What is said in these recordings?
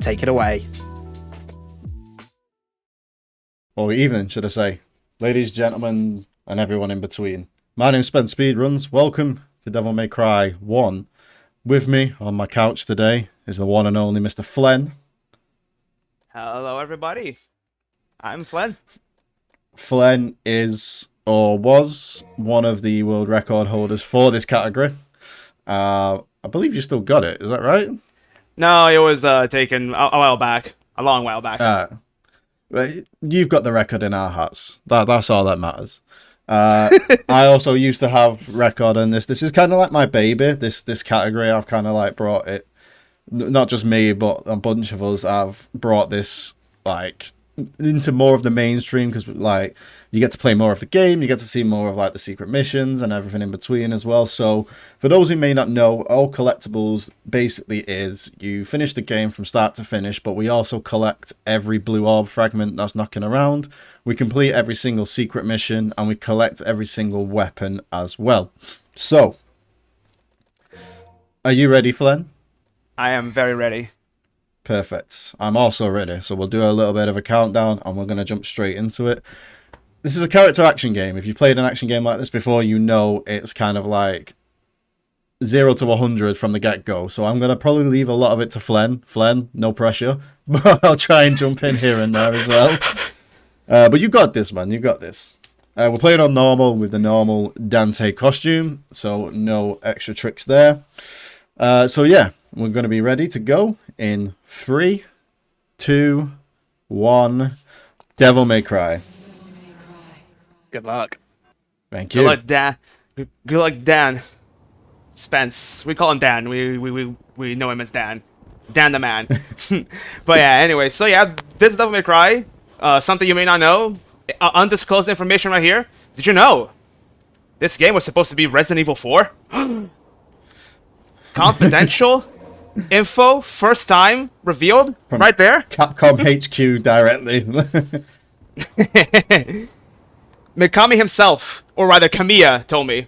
take it away. Or evening, should I say. Ladies, gentlemen, and everyone in between. My name's SpenceSpeedruns. Welcome to Devil May Cry 1. With me on my couch today is the one and only Mr. Flen. Hello, everybody. I'm Flen. Flen is, or was, one of the world record holders for this category. I believe you still got it, is that right? No, it was taken a while back. A long while back. You've got the record in our hats. That's all that matters. I also used to have record in this. This is kind of like my baby. This category, I've kind of like brought it. Not just me, but a bunch of us have brought this like into more of the mainstream because like you get to play more of the game, you get to see more of like the secret missions and everything in between as well. So for those who may not know, all Collectibles basically is you finish the game from start to finish, but we also collect every blue orb fragment that's knocking around. We complete every single secret mission and we collect every single weapon as well. So are you ready, Flen? I am very ready. Perfect. I'm also ready. So we'll do a little bit of a countdown and we're going to jump straight into it. This is a character action game. If you've played an action game like this before, you know it's kind of like 0 to 100 from the get-go. So I'm going to probably leave a lot of it to Flen. Flen, no pressure. But I'll try and jump in here and there as well. But you got this, man. You got this. We're playing on normal with the normal Dante costume. So no extra tricks there. So yeah, we're going to be ready to go in 3, 2, 1. Devil May Cry. Good luck. Thank you. Good luck, Dan. Good luck, Dan. Spence. We call him Dan. We know him as Dan. Dan the man. But yeah, anyway. So yeah, this is Devil May Cry. Something you may not know. Undisclosed information right here. Did you know this game was supposed to be Resident Evil 4? Confidential info, first time revealed from right there. Capcom HQ directly. Mikami himself, or rather Kamiya, told me.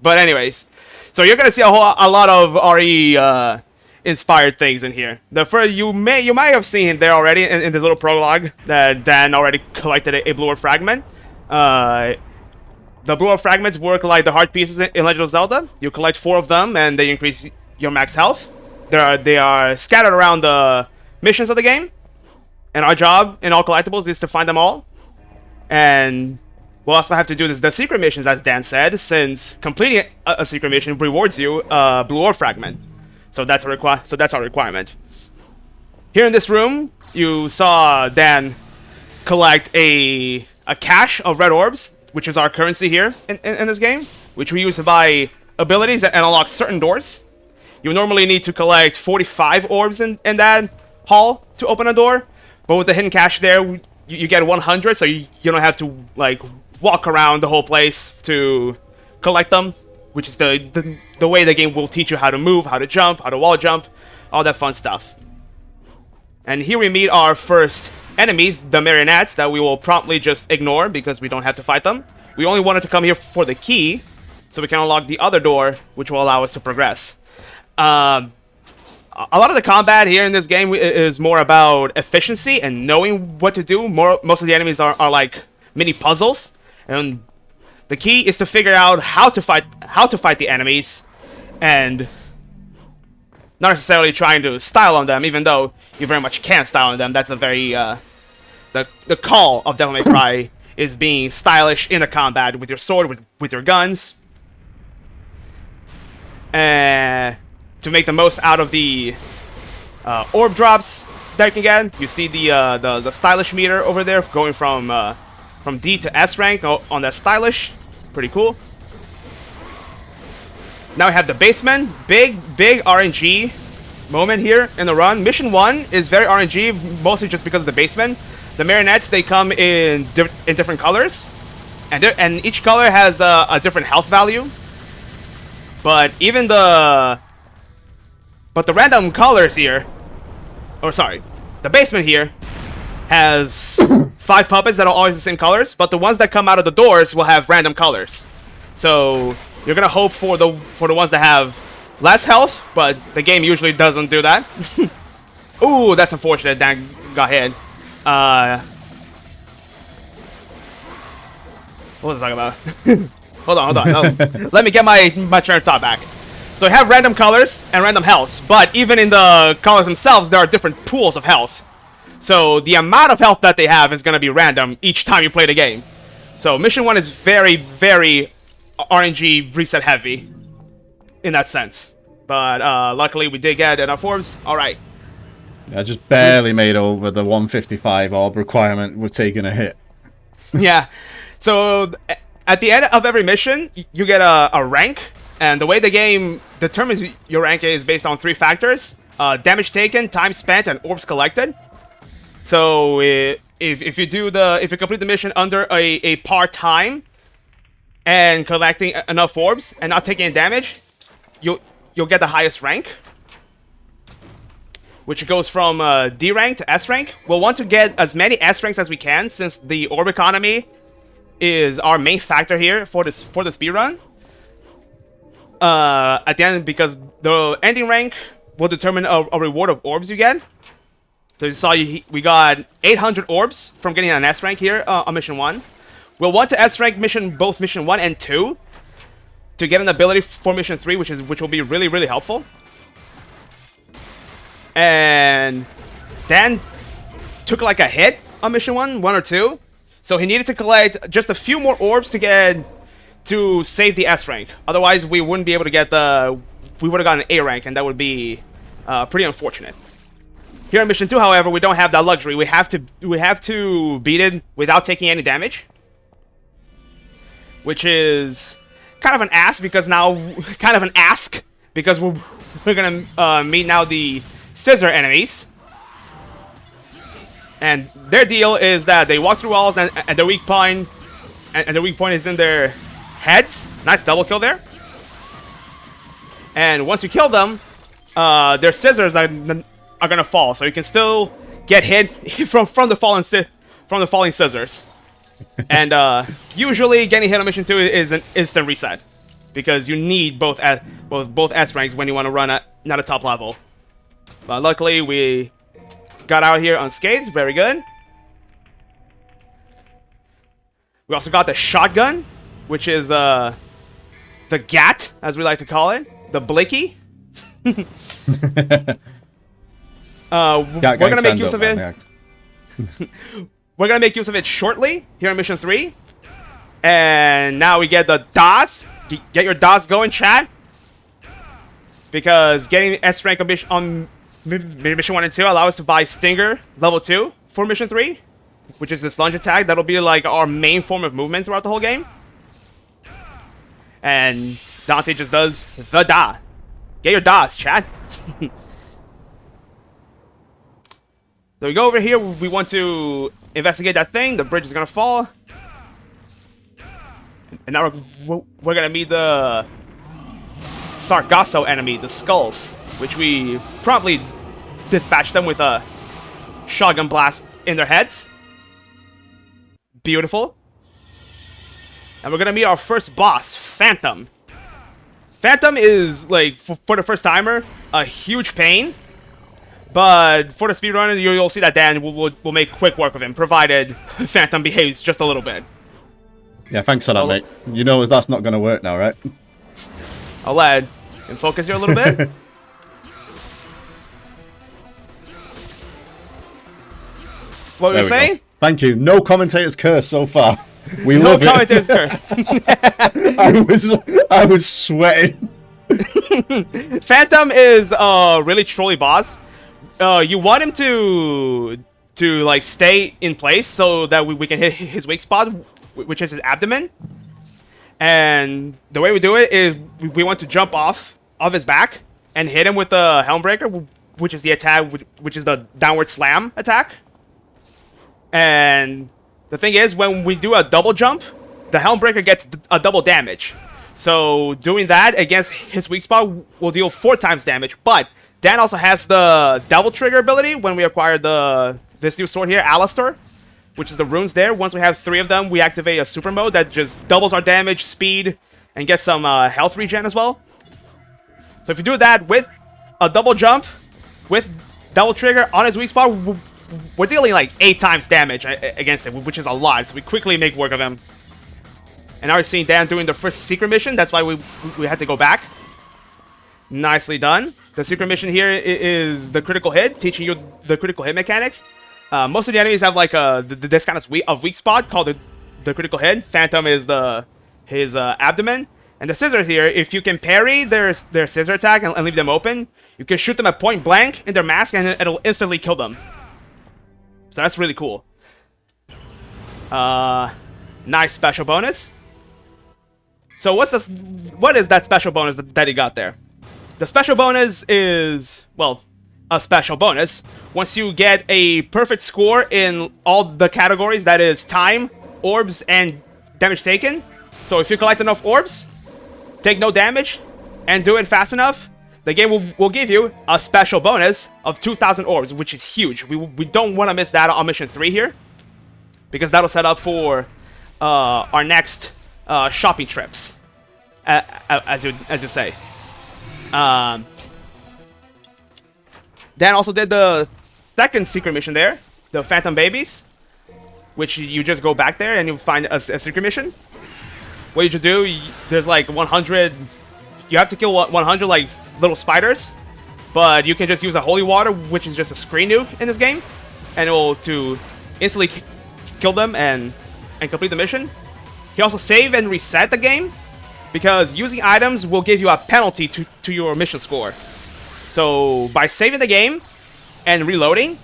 But anyways, so you're gonna see a lot of RE inspired things in here. The first you might have seen there already in this little prologue that Dan already collected a blue orb fragment. The blue orb fragments work like the heart pieces in Legend of Zelda. You collect 4 of them, and they increase your max health. They are scattered around the missions of the game, and our job in all Collectibles is to find them all. And we'll also have to do the secret missions, as Dan said, since completing a secret mission rewards you a blue orb fragment. So that's our requirement. Here in this room, you saw Dan collect a cache of red orbs, which is our currency here in this game, which we use to buy abilities and unlock certain doors. You normally need to collect 45 orbs in that hall to open a door, but with the hidden cache there, you get 100, so you don't have to like walk around the whole place to collect them, which is the way the game will teach you how to move, how to jump, how to wall jump, all that fun stuff. And here we meet our first enemies, the marionettes, that we will promptly just ignore because we don't have to fight them. We only wanted to come here for the key, so we can unlock the other door, which will allow us to progress. A lot of the combat here in this game is more about efficiency and knowing what to do. Most of the enemies are like mini puzzles, and the key is to figure out how to fight the enemies, and not necessarily trying to style on them, even though you very much can style on them. That's a very the call of Devil May Cry is being stylish in the combat with your sword, with your guns, and to make the most out of the orb drops that you can get. You see the stylish meter over there going from D to S rank on that stylish. Pretty cool. Now we have the basement. Big RNG moment here in the run. Mission 1 is very RNG, mostly just because of the basement. The marionettes, they come in different colors, and each color has a different health value. But even the random colors here, or sorry, the basement here has 5 puppets that are always the same colors, but the ones that come out of the doors will have random colors. So you're gonna hope for the ones that have less health, but the game usually doesn't do that. Ooh, that's unfortunate. Dan got hit. What was I talking about? hold on. No. Let me get my train of thought back. So we have random colors and random health, but even in the colors themselves, there are different pools of health. So the amount of health that they have is going to be random each time you play the game. So mission 1 is very, very RNG reset heavy in that sense. But luckily we did get enough orbs. Alright. I just barely made over the 155 orb requirement. We're taking a hit. Yeah. So at the end of every mission, you get a rank. And the way the game determines your rank is based on 3 factors. Damage taken, time spent, and orbs collected. So if you complete the mission under a par time and collecting enough orbs and not taking any damage, you'll get the highest rank, which goes from D rank to S rank. We'll want to get as many S ranks as we can, since the orb economy is our main factor here for the speedrun. At the end, because the ending rank will determine a reward of orbs you get. So you saw we got 800 orbs from getting an S rank here on mission 1. We'll want to S rank both mission 1 and 2 to get an ability for mission 3, which will be really, really helpful. And Dan took like a hit on mission 1 or 2, so he needed to collect just a few more orbs to save the S rank. Otherwise, we wouldn't be able to get we would have gotten an A rank, and that would be pretty unfortunate. Here in mission 2, however, we don't have that luxury. We have to beat it without taking any damage, which is kind of an ask because we're gonna meet now the scissor enemies, and their deal is that they walk through walls and the weak point is in their heads. Nice double kill there. And once you kill them, their scissors are gonna fall, so you can still get hit from the falling scissors. And usually getting hit on mission 2 is an instant reset, because you need both S ranks when you want to run at not a top level. But luckily we got out here unscathed. Very good. We also got the shotgun, which is the GAT, as we like to call it, the Blicky. We're gonna make use of it. We're gonna make use of it shortly here in mission 3. And now we get the DOS. Get your DOS going, chat. Because getting S rank on mission 1 and 2 allow us to buy Stinger level 2 for mission 3, which is this lunge attack. That'll be like our main form of movement throughout the whole game. And Dante just does the DOS. Get your DOS, chat. So we go over here, we want to investigate that thing. The bridge is gonna fall. And now we're gonna meet the Sargasso enemy, the skulls, which we promptly dispatched them with a shotgun blast in their heads. Beautiful. And we're gonna meet our first boss, Phantom. Phantom is, like, for the first timer, a huge pain. But for the speedrunner, you'll see that Dan will make quick work of him, provided Phantom behaves just a little bit. Yeah, thanks for that, mate. You know that's not going to work now, right? I'll let him focus here a little bit. What were you saying? Go. Thank you. No commentator's curse so far. We love it. No commentator's curse. I was sweating. Phantom is a really trolly boss. You want him to like stay in place so that we can hit his weak spot, which is his abdomen. And the way we do it is we want to jump off his back and hit him with the Helmbreaker, which is the attack, which is the downward slam attack. And the thing is, when we do a double jump, the Helmbreaker gets a double damage. So doing that against his weak spot will deal 4 times damage. But Dan also has the double trigger ability when we acquire this new sword here, Alistair, which is the runes there. Once we have 3 of them, we activate a super mode that just doubles our damage, speed, and gets some health regen as well. So if you do that with a double jump, with double trigger on his weak spot, we're dealing like 8 times damage against him, which is a lot. So we quickly make work of him. And now we're seeing Dan doing the first secret mission. That's why we had to go back. Nicely done. The secret mission here is the critical hit, teaching you the critical hit mechanic. Most of the enemies have like this kind of weak spot called the critical hit. Phantom is his abdomen. And the scissors here, if you can parry their scissor attack and leave them open, you can shoot them at point blank in their mask and it'll instantly kill them. So that's really cool. Nice special bonus. So what is that special bonus that he got there? The special bonus is, well, a special bonus. Once you get a perfect score in all the categories, that is time, orbs, and damage taken. So if you collect enough orbs, take no damage, and do it fast enough, the game will give you a special bonus of 2,000 orbs, which is huge. We don't want to miss that on mission 3 here, because that'll set up for our next shopping trips, as you say. Dan also did the second secret mission there, the Phantom Babies, which you just go back there and you find a secret mission. What you should do, there's like 100, you have to kill 100 like little spiders, but you can just use a holy water, which is just a screen nuke in this game, and it will to instantly kill them and complete the mission. You also save and reset the game, because using items will give you a penalty to your mission score. So by saving the game and reloading,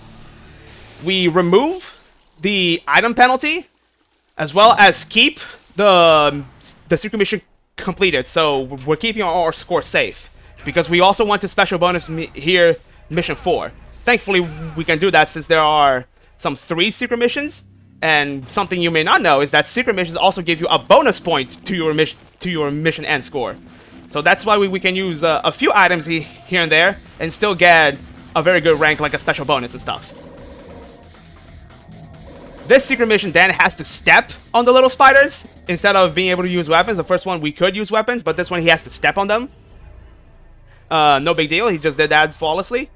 we remove the item penalty as well as keep the secret mission completed. So we're keeping our score safe, because we also want to special bonus here mission 4. Thankfully we can do that since there are some 3 secret missions. And something you may not know is that secret missions also give you a bonus point to your mission end score. So that's why we can use a few items here and there and still get a very good rank, like a special bonus and stuff. This secret mission then has to step on the little spiders instead of being able to use weapons. The first one we could use weapons, but this one he has to step on them. No big deal, he just did that flawlessly.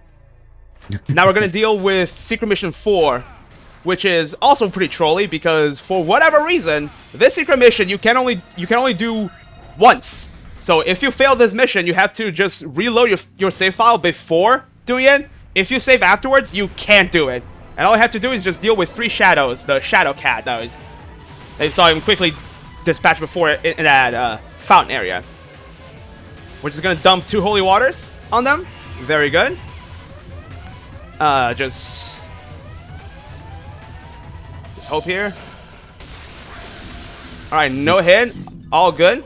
Now we're going to deal with secret mission 4, which is also pretty trolly, because for whatever reason, this secret mission you can only do once. So if you fail this mission, you have to just reload your save file before doing it. If you save afterwards, you can't do it. And all you have to do is just deal with 3 shadows, the shadow cat that you saw him quickly dispatch before in that fountain area. We're just gonna dump 2 holy waters on them. Very good. Just hope here. Alright, no hit. All good.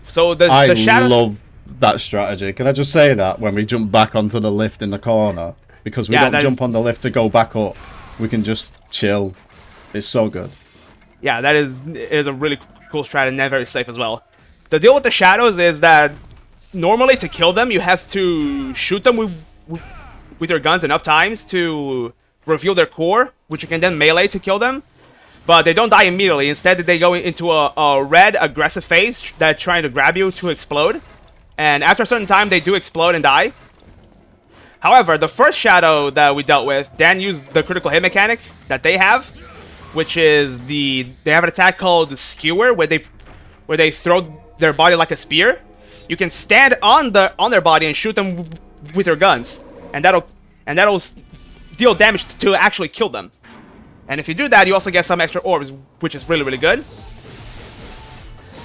So the shadow... I love that strategy. Can I just say that when we jump back onto the lift in the corner, because we don't jump on the lift to go back up, we can just chill. It's so good. Yeah, it is a really cool strategy and very safe as well. The deal with the shadows is that normally to kill them, you have to shoot them with your guns enough times to reveal their core, which you can then melee to kill them. But they don't die immediately. Instead, they go into a red aggressive phase that's trying to grab you to explode. And after a certain time, they do explode and die. However, the first shadow that we dealt with, Dan used the critical hit mechanic that they have, which is they have an attack called the skewer, where they throw their body like a spear. You can stand on their body and shoot them with your guns, and that'll deal damage to actually kill them. And if you do that, you also get some extra orbs, which is really, really good.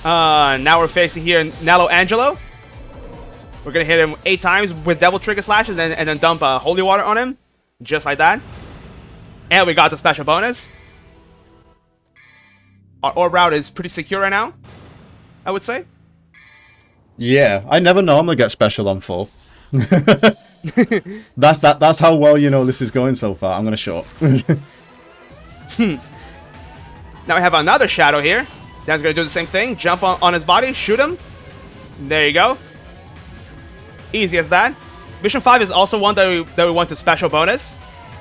Now we're facing here Nello Angelo. We're gonna hit him 8 times with double trigger slashes and then dump holy water on him, just like that. And we got the special bonus. Our orb route is pretty secure right now, I would say. Yeah, I never normally get special on 4. That's how well you know this is going so far. I'm gonna shut up. Now we have another shadow here. Dan's gonna do the same thing. Jump on his body, shoot him. There you go. Easy as that. Mission 5 is also one that we want to special bonus.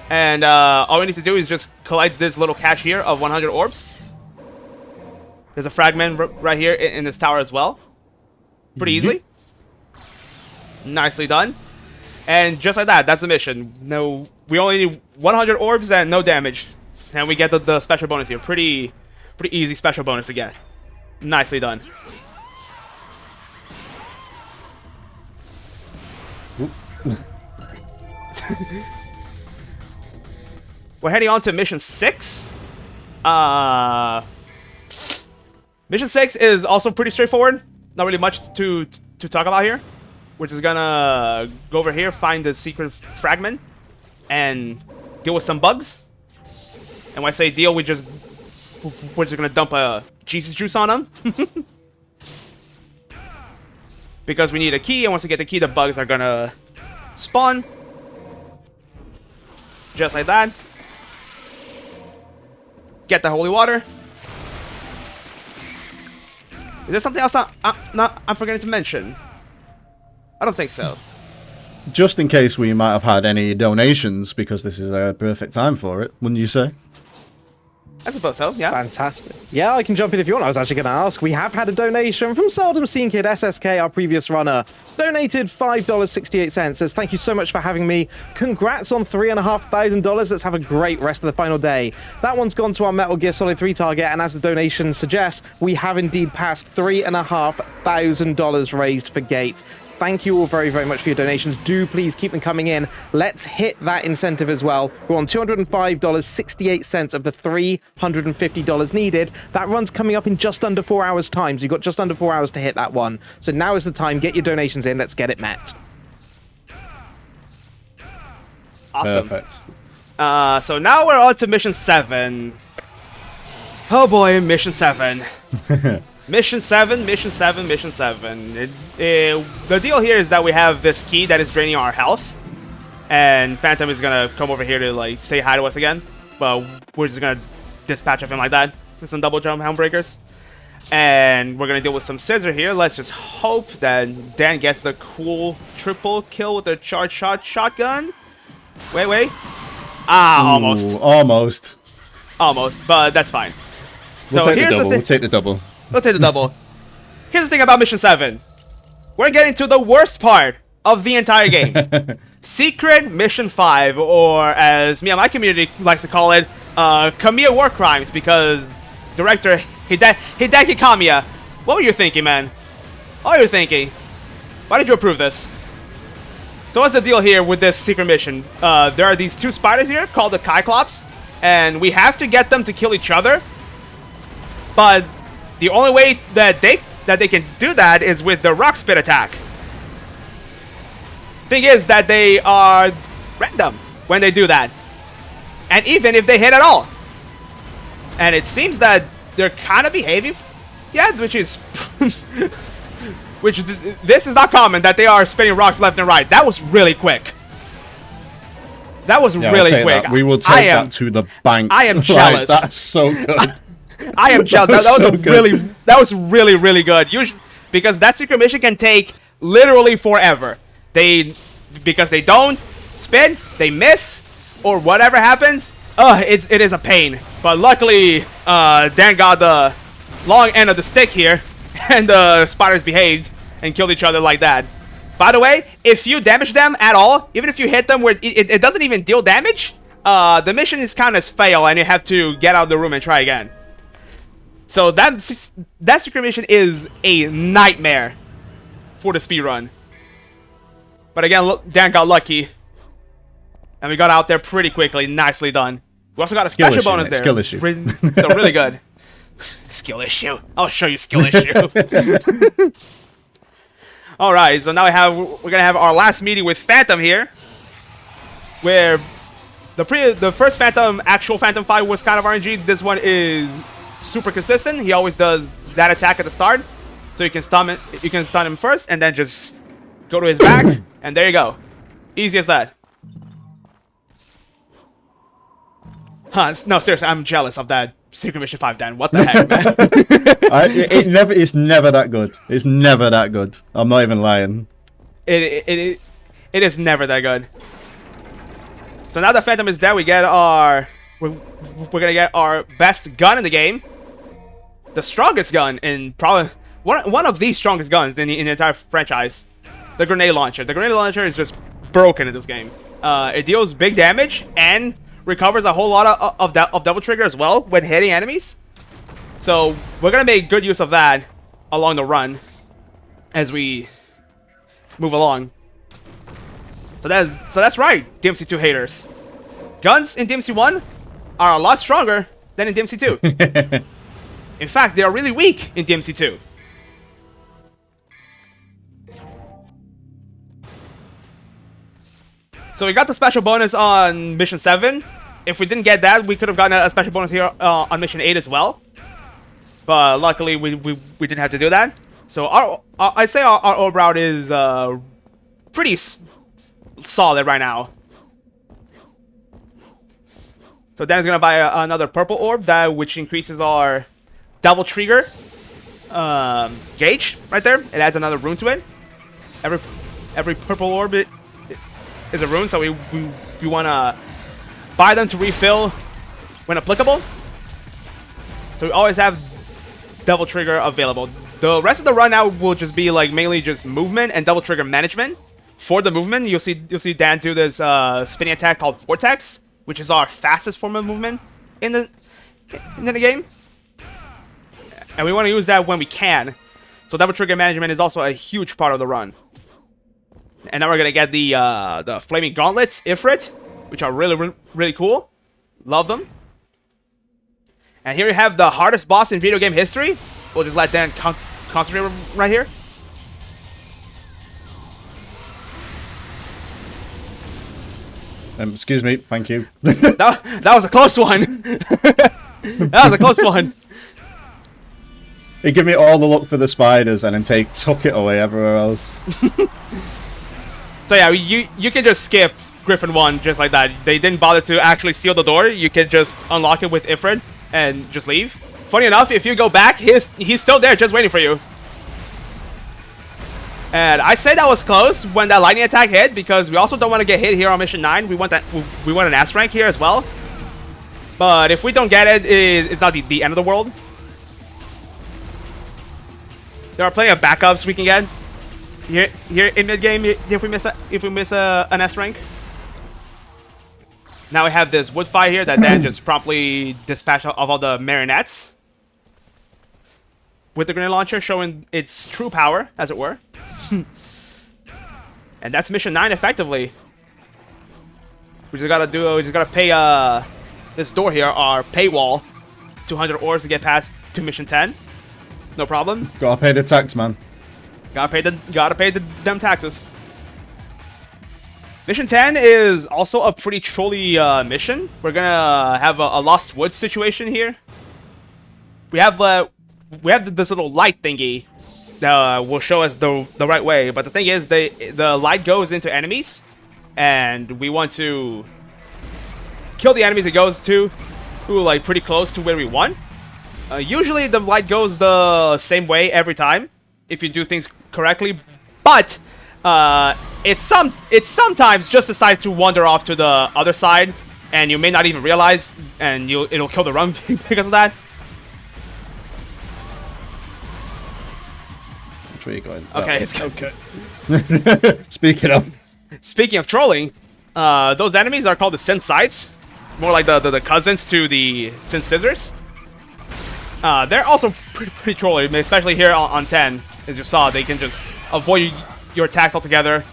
And all we need to do is just collect this little cache here of 100 orbs. There's a fragment right here in this tower as well. Pretty easily. Nicely done. And just like that, that's the mission. No, we only need 100 orbs and no damage. And we get the special bonus here. Pretty easy special bonus to get. Nicely done. We're heading on to mission 6. Mission 6 is also pretty straightforward. Not really much to talk about here. We're just gonna go over here, find the secret fragment, and deal with some bugs. And when I say deal, we're just gonna dump a Jesus juice on them. Because we need a key, and once we get the key, the bugs are gonna spawn. Just like that. Get the holy water. Is there something else I'm forgetting to mention? I don't think so. Just in case we might have had any donations, because this is a perfect time for it, wouldn't you say? I suppose so, yeah. Fantastic. Yeah, I can jump in if you want. I was actually going to ask. We have had a donation from Seldom Seen Kid SSK, our previous runner. Donated $5.68. Says, thank you so much for having me. Congrats on $3,500. Let's have a great rest of the final day. That one's gone to our Metal Gear Solid 3 target, and as the donation suggests, we have indeed passed $3,500 raised for Gate. Thank you all very, very much for your donations. Do please keep them coming in. Let's hit that incentive as well. We're on $205.68 of the $350 needed. That run's coming up in just under 4 hours' time. So you've got just under 4 hours to hit that one. So now is the time. Get your donations in. Let's get it met. Awesome. Perfect. So now we're on to mission 7. Oh boy, mission 7. Mission 7, mission 7, mission 7. The deal here is that we have this key that is draining our health. And Phantom is gonna come over here to like say hi to us again. But we're just gonna dispatch of him like that with some double jump helmbreakers. And we're gonna deal with some scissor here. Let's just hope that Dan gets the cool triple kill with the charged shotgun. Wait. Ah, Ooh, almost. Almost, but that's fine. We'll take the double. We'll take the double. Let's take the double. Here's the thing about mission 7. We're getting to the worst part of the entire game. Secret Mission 5, or as me and my community likes to call it, Kamiya War Crimes, because director Hideki Kamiya. What were you thinking, man? What were you thinking? Why did you approve this? So what's the deal here with this secret mission? There are these two spiders here called the Cyclops, and we have to get them to kill each other. But the only way that they can do that is with the rock spit attack. Thing is that they are random when they do that, and even if they hit at all. And it seems that they're kind of behaving, yeah, which is this is not common that they are spinning rocks left and right. That was really quick. That was really quick. That. We will take that to the bank. I am jealous. Right, that's so good. I am jealous. That was really good. Because that secret mission can take literally forever. Because they don't spin, they miss, or whatever happens. It is a pain. But luckily, Dan got the long end of the stick here, and the spiders behaved and killed each other like that. By the way, if you damage them at all, even if you hit them where it doesn't even deal damage, the mission is counted as fail, and you have to get out of the room and try again. So that secret mission is a nightmare for the speedrun. But again, look, Dan got lucky. And we got out there pretty quickly. Nicely done. We also got a special bonus there. Skill issue. So really good. Skill issue. I'll show you skill issue. Alright, so now we're gonna have our last meeting with Phantom here. Where the first Phantom, actual Phantom fight was kind of RNG. This one is super consistent. He always does that attack at the start, so you can stun him first, and then just go to his back, and there you go. Easy as that. Huh? No, seriously, I'm jealous of that Secret Mission 5, Dan. What the heck, man? It's never that good. It's never that good. I'm not even lying. It is never that good. So now that Phantom is dead, we're gonna get our best gun in the game. The strongest gun in probably one of the strongest guns in the entire franchise. The grenade launcher. The grenade launcher is just broken in this game. It deals big damage and recovers a whole lot of double trigger as well when hitting enemies. So we're gonna make good use of that along the run as we move along. So that's right, DMC2 haters. Guns in DMC1 are a lot stronger than in DMC2. In fact, they are really weak in DMC2. So we got the special bonus on Mission 7. If we didn't get that, we could have gotten a special bonus here on Mission 8 as well. But luckily, we didn't have to do that. So I'd say our orb route is pretty solid right now. So Dan's gonna buy another purple orb, which increases our double trigger gauge right there. It adds another rune to it. Every purple orb is a rune, so we wanna buy them to refill when applicable. So we always have double trigger available. The rest of the run now will just be like mainly just movement and double trigger management. For the movement, you'll see Dan do this spinning attack called Vortex, which is our fastest form of movement in the game. And we want to use that when we can. So double trigger management is also a huge part of the run. And now we're gonna get the flaming gauntlets, Ifrit, which are really cool. Love them. And here we have the hardest boss in video game history. We'll just let Dan concentrate right here. Excuse me, thank you. that was a close one. That was a close one. He gave me all the look for the spiders and then took it away everywhere else. So yeah, you can just skip Griffin 1 just like that. They didn't bother to actually seal the door. You can just unlock it with Ifrit and just leave. Funny enough, if you go back, he's still there just waiting for you. And I say that was close when that lightning attack hit, because we also don't want to get hit here on Mission 9. We want an S rank here as well. But if we don't get it, it's not the end of the world. There are plenty of backups we can get here in mid game if we miss an S rank. Now we have this wood fight here that Dan just promptly dispatched of all the marionettes with the grenade launcher, showing its true power, as it were. And that's Mission 9 effectively. We just gotta pay this door here, our paywall, 200 ores to get past to Mission 10. No problem. Gotta pay the tax, man. Gotta pay the damn taxes. Mission 10 is also a pretty trolly mission. We're gonna have a Lost Woods situation here. We have this little light thingy that will show us the right way. But the thing is, the light goes into enemies, and we want to kill the enemies it goes to, who are like pretty close to where we want. Usually the light goes the same way every time if you do things correctly, but it sometimes just decides to wander off to the other side, and you may not even realize, and it'll kill the run because of that. Where you going? Okay. Okay. Speaking of trolling, those enemies are called the Sin Sights, more like the cousins to the Sin Scissors. They're also pretty trolly, especially here on 10. As you saw, they can just avoid your attacks altogether.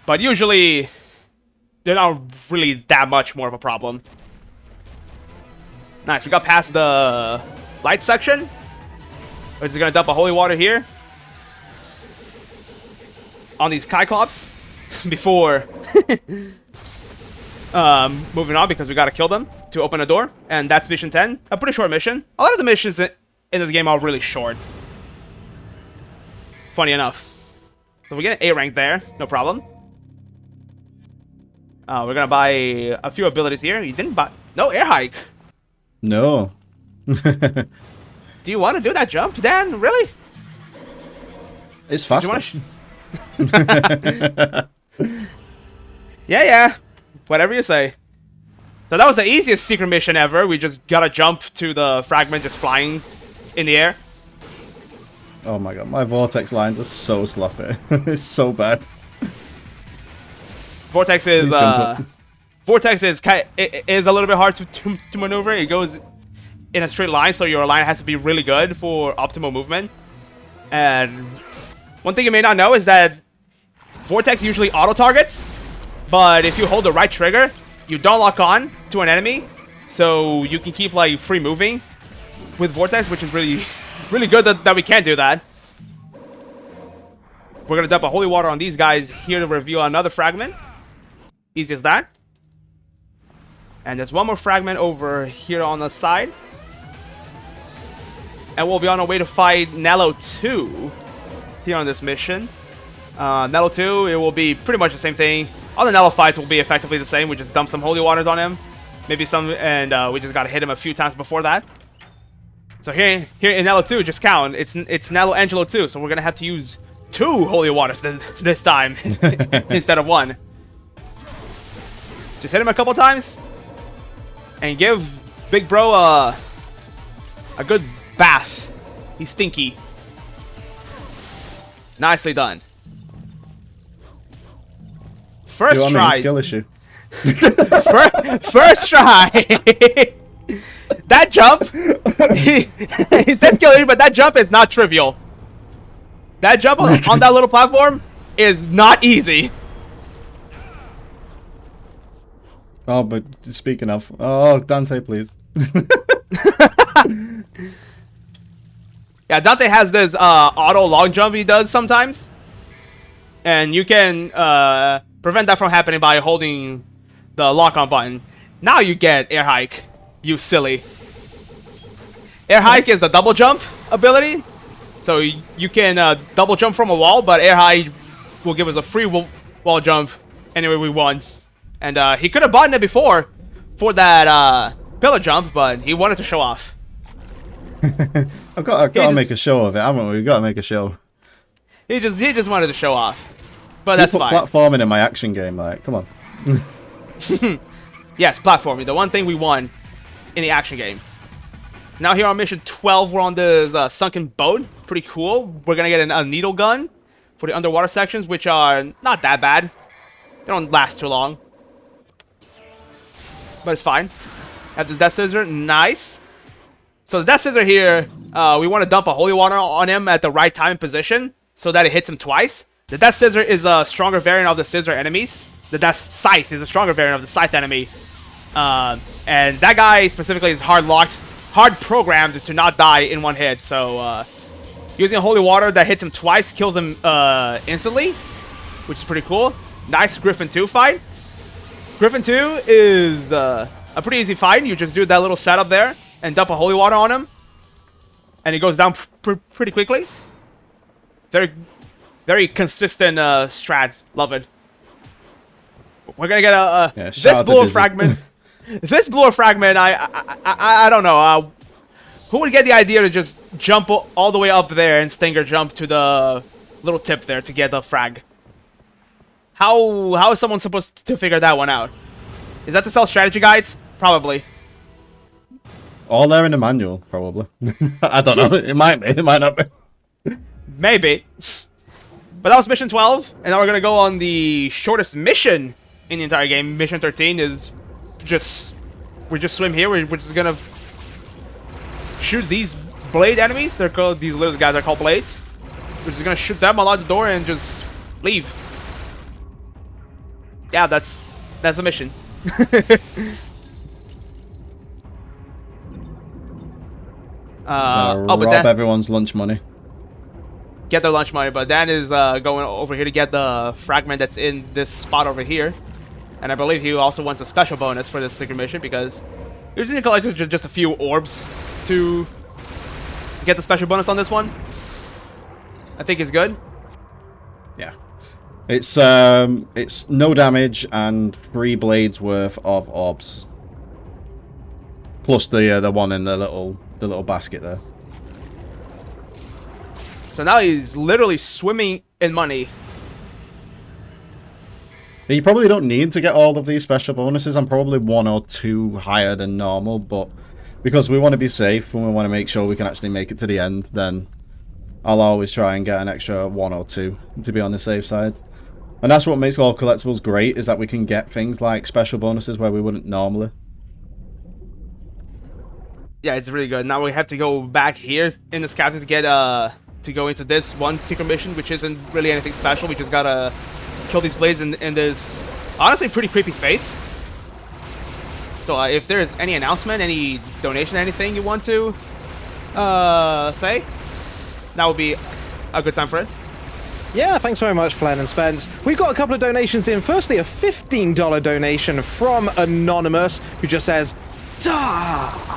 But usually, they're not really that much more of a problem. Nice, we got past the light section. We're just gonna dump a holy water here on these Cyclops before moving on, because we gotta kill them to open a door. And that's Mission 10. A pretty short mission. A lot of the missions in this game are really short. Funny enough. So we get an A rank there, no problem. We're gonna buy a few abilities here. You didn't buy... No air hike. No. Do you want to do that jump, Dan? Really? It's faster. Yeah. Whatever you say. So that was the easiest secret mission ever. We just gotta jump to the fragment just flying in the air. Oh my god, my vortex lines are so sloppy. It's so bad. Vortex is is a little bit hard to maneuver. It goes in a straight line, so your line has to be really good for optimal movement. And one thing you may not know is that Vortex usually auto targets, but if you hold the right trigger, you don't lock on to an enemy, so you can keep like free moving with Vortex, which is really good that we can do that. We're gonna dump a holy water on these guys here to reveal another fragment. Easy as that. And there's one more fragment over here on the side. And we'll be on our way to fight Nello 2 here on this mission. Nello 2, it will be pretty much the same thing. All the Nello fights will be effectively the same. We just dump some holy waters on him. Maybe some, and we just gotta hit him a few times before that. So here in Nello 2, just count. It's Nello Angelo 2, so we're gonna have to use 2 holy waters this time instead of 1. Just hit him a couple times and give Big Bro a good bath. He's stinky. Nicely done. First try. Skill issue. First try. That jump. He said skill issue, but that jump is not trivial. That jump on that little platform is not easy. Oh, but speaking of, oh, Dante, please. Yeah, Dante has this auto long jump he does sometimes, and you can prevent that from happening by holding the lock-on button. Now you get air hike, you silly. Air hike is a double jump ability, so you can double jump from a wall, but air hike will give us a free wall jump anywhere we want. And he could have bought it before for that pillar jump, but he wanted to show off. I've got to make a show of it, haven't we? We've got to make a show. He just wanted to show off, but that's fine. Platforming in my action game, like, come on. Yes, platforming, the one thing we won in the action game. Now here on mission 12, we're on this sunken boat. Pretty cool. We're gonna get a needle gun for the underwater sections, which are not that bad. They don't last too long, but it's fine. Have the Death Scissor, nice. So the Death Scissor here, we want to dump a holy water on him at the right time and position so that it hits him twice. The Death Scissor is a stronger variant of the Scissor enemies. The Death Scythe is a stronger variant of the Scythe enemy. And that guy specifically is hard programmed to not die in one hit. So using a holy water that hits him twice kills him instantly, which is pretty cool. Nice Griffin 2 fight. Griffin 2 is a pretty easy fight. You just do that little setup there and dump a holy water on him, and he goes down pretty quickly. Very consistent strat. Love it. We're gonna get this blue fragment. This blue fragment, I don't know. Who would get the idea to just jump all the way up there and stinger jump to the little tip there to get the frag? How is someone supposed to figure that one out? Is that the sell strategy guides? Probably. All there in the manual, probably. I don't know. It might be. It might not be. Maybe. But that was mission 12, and now we're gonna go on the shortest mission in the entire game. Mission 13 is we just swim here. We're just gonna shoot these blade enemies. They're called, these little guys are called blades. We're just gonna shoot them, unlock the door, and just leave. Yeah, that's the mission. Rob everyone's lunch money. Get their lunch money, but Dan is going over here to get the fragment that's in this spot over here. And I believe he also wants a special bonus for this secret mission because usually you collect just a few orbs to get the special bonus on this one. I think it's good. Yeah. It's no damage and 3 blades worth of orbs. Plus the one in the little basket there. So now he's literally swimming in money. You probably don't need to get all of these special bonuses. I'm probably 1 or 2 higher than normal, but because we want to be safe and we want to make sure we can actually make it to the end, then I'll always try and get an extra 1 or 2 to be on the safe side. And that's what makes all collectibles great, is that we can get things like special bonuses where we wouldn't normally. Yeah, it's really good. Now we have to go back here in this captain to get to go into this one secret mission, which isn't really anything special. We just gotta kill these blades in this honestly pretty creepy space. So if there's any announcement, any donation, anything you want to say, that would be a good time for it. Yeah, thanks very much, Flen and Spence. We've got a couple of donations in. Firstly, a $15 donation from Anonymous, who just says, "Duh!"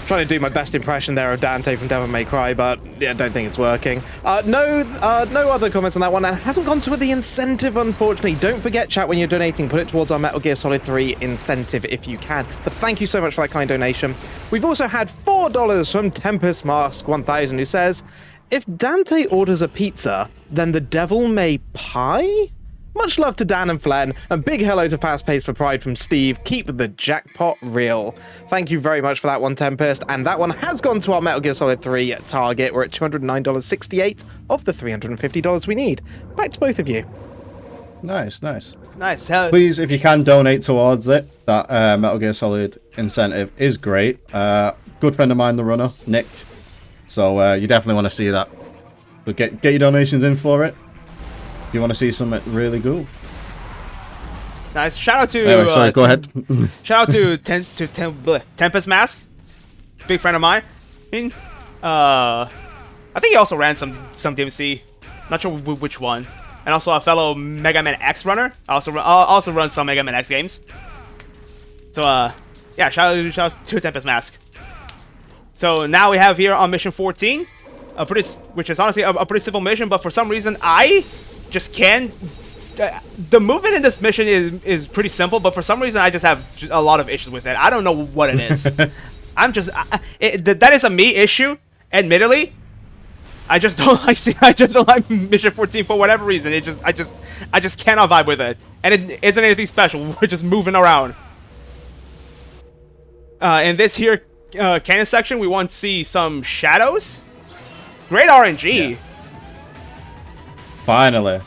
Trying to do my best impression there of Dante from Devil May Cry, but yeah, don't think it's working. No other comments on that one, and it hasn't gone to the incentive, unfortunately. Don't forget, chat, when you're donating, put it towards our Metal Gear Solid 3 incentive if you can. But thank you so much for that kind donation. We've also had $4 from Tempest Mask 1000, who says, "If Dante orders a pizza, then the devil may pie?" Much love to Dan and Flen, and big hello to Fast Pace for Pride from Steve. Keep the jackpot real. Thank you very much for that one, Tempest, and that one has gone to our Metal Gear Solid 3 target. We're at $209.68 of the $350 we need. Back to both of you. Nice, nice. Nice. Please, if you can donate towards it, that Metal Gear Solid incentive is great. Good friend of mine, the runner, Nick. So you definitely want to see that. So get your donations in for it. If you want to see something really cool. Nice. Shout out to. Anyway, sorry, go ahead. Shout out to Tempest Mask, big friend of mine. I think he also ran some DMC, not sure which one, and also a fellow Mega Man X runner. Also run some Mega Man X games. So yeah, shout out to Tempest Mask. So now we have here on mission 14, which is honestly a pretty simple mission, but for some reason I just can't. The movement in this mission is pretty simple, but for some reason I just have a lot of issues with it. I don't know what it is. That is a me issue, admittedly. I just don't like mission 14 for whatever reason. I just cannot vibe with it, and it isn't anything special. We're just moving around. In this here cannon section, we want to see some shadows. Great RNG. Yeah. Finally.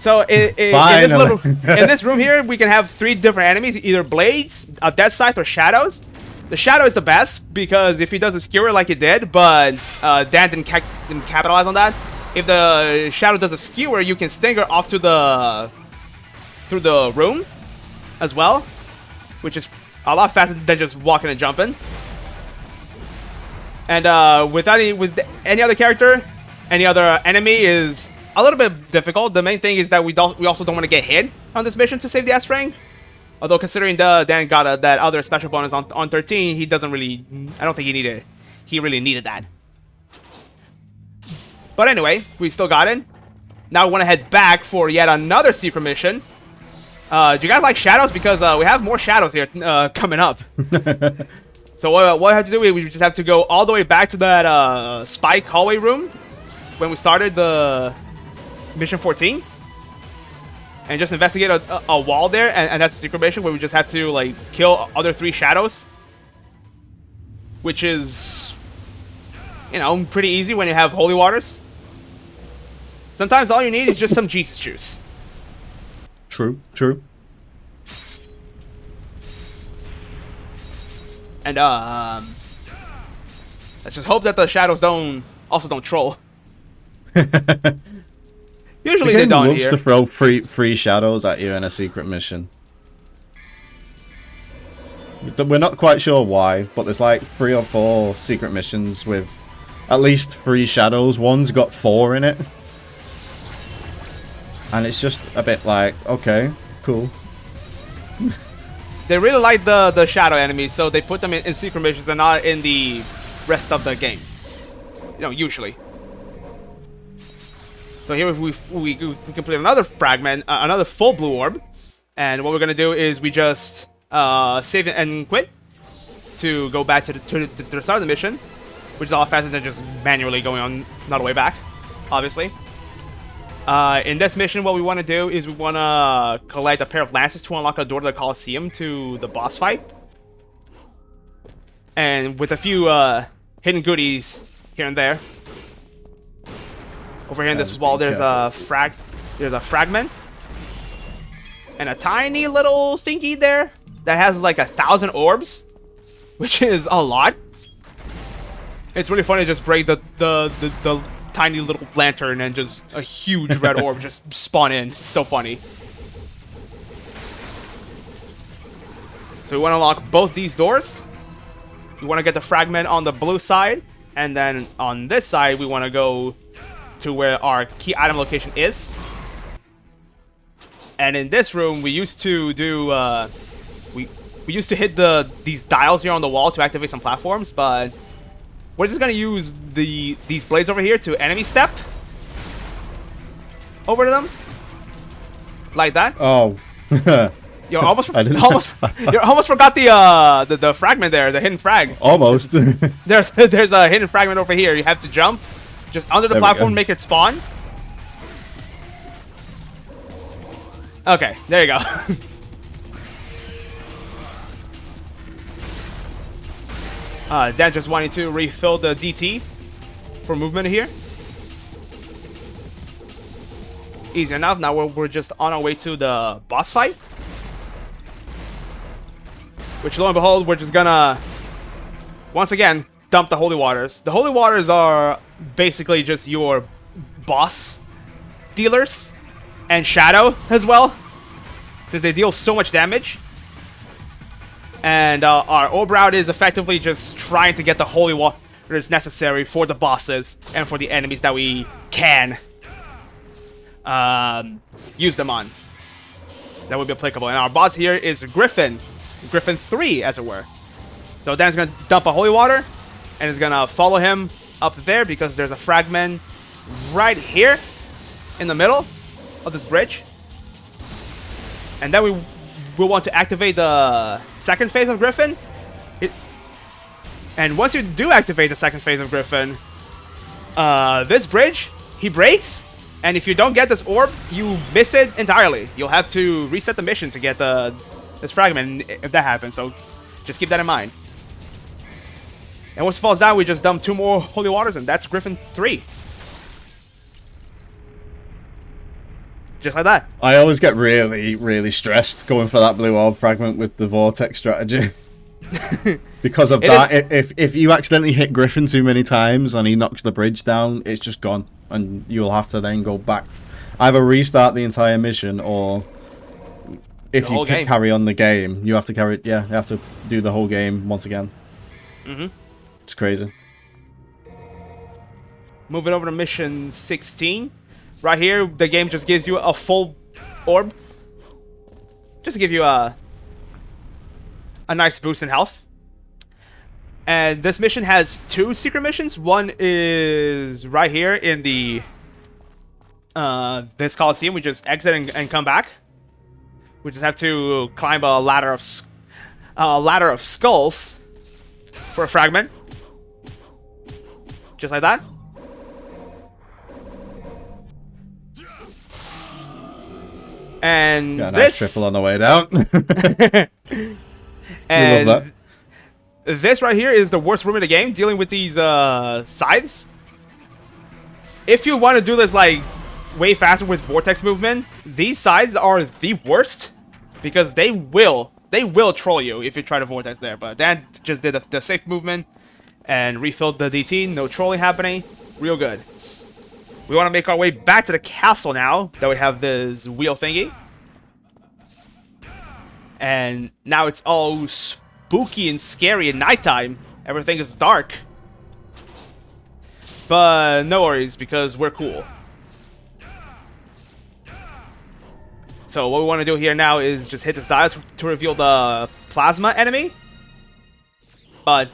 So in this room here, we can have 3 different enemies, either blades, a dead scythe, or shadows. The shadow is the best because if he does a skewer like he did, but Dan didn't capitalize on that. If the shadow does a skewer, you can stinger off to through the room as well, which is a lot faster than just walking and jumping. And with any other character, any other enemy is a little bit difficult. The main thing is that we also don't want to get hit on this mission to save the S rank. Although considering Dan got that other special bonus on 13, he doesn't really. I don't think he really needed that. But anyway, we still got it. Now we want to head back for yet another secret mission. Do you guys like shadows? Because we have more shadows here coming up. So what we have to do is we just have to go all the way back to that spike hallway room when we started the mission 14, and just investigate a wall there, and that's the secret mission where we just have to like kill other 3 shadows, which is, you know, pretty easy when you have holy waters. Sometimes all you need is just some Jesus juice. True, true. And let's just hope that the shadows don't troll. Usually they don't loves to throw free shadows at you in a secret mission. We're not quite sure why, but there's like 3 or 4 secret missions with at least 3 shadows. One's got 4 in it. And it's just a bit like, okay, cool. They really like the shadow enemies, so they put them in secret missions and not in the rest of the game. You know, usually. So here we complete another fragment, another full blue orb, and what we're gonna do is we just save it and quit to go back to the start of the mission, which is a lot faster than just manually going on another way back, obviously. In this mission, what we want to do is we want to collect a pair of lances to unlock a door to the Coliseum to the boss fight, and with a few hidden goodies here and there. Over here in Yeah, this just wall, be there's a fragment. And a tiny little thingy there that has like 1,000 orbs, which is a lot. It's really funny to just break the tiny little lantern and just a huge red orb just spawn in. It's so funny. So we want to unlock both these doors. We want to get the fragment on the blue side, and then on this side we want to go to where our key item location is. And in this room we used to do we used to hit these dials here on the wall to activate some platforms, but we're just gonna use these blades over here to enemy step over to them like that. Oh. You almost forgot the fragment there, the hidden frag. Almost. There's a hidden fragment over here. You have to jump just under the platform, make it spawn. Okay, there you go. Dan just wanting to refill the DT for movement here. Easy enough. Now we're just on our way to the boss fight. Which, lo and behold, we're just gonna, once again, dump the Holy Waters. The Holy Waters are basically just your boss dealers. And Shadow as well. Because they deal so much damage. And our orb route is effectively just trying to get the Holy Waters necessary for the bosses. And for the enemies that we can use them on. That would be applicable. And our boss here is Griffin. Griffin 3, as it were. So Dan's going to dump a Holy Water, and is going to follow him up there because there's a fragment right here in the middle of this bridge. And then we will want to activate the second phase of Griffin. And once you do activate the second phase of Griffin, this bridge, he breaks. And if you don't get this orb, you miss it entirely. You'll have to reset the mission to get this fragment if that happens, so just keep that in mind. And once it falls down, we just dump 2 more Holy Waters, and that's Griffin 3. Just like that. I always get really, really stressed going for that blue orb fragment with the vortex strategy. Because of that, if you accidentally hit Griffin too many times and he knocks the bridge down, it's just gone. And you'll have to then go back. Either restart the entire mission, or if you can carry on the game, you have to carry it. Yeah, you have to do the whole game once again. It's crazy. Moving over to mission 16. Right here, the game just gives you a full orb. Just to give you a nice boost in health. And this mission has 2 secret missions. One is right here in the this Coliseum. We just exit and come back. We just have to climb a ladder of skulls for a fragment. Just like that. And got a nice triple on the way down. And love that. This right here is the worst room in the game, dealing with these sides. If you want to do this like way faster with vortex movement, these sides are the worst because they will troll you if you try to vortex there. But Dan just did the safe movement and refilled the DT. No trolling happening. Real good. We want to make our way back to the castle now that we have this wheel thingy. And now it's all spooky and scary at nighttime. Everything is dark. But no worries, because we're cool. So what we want to do here now is just hit this dial to reveal the plasma enemy. But,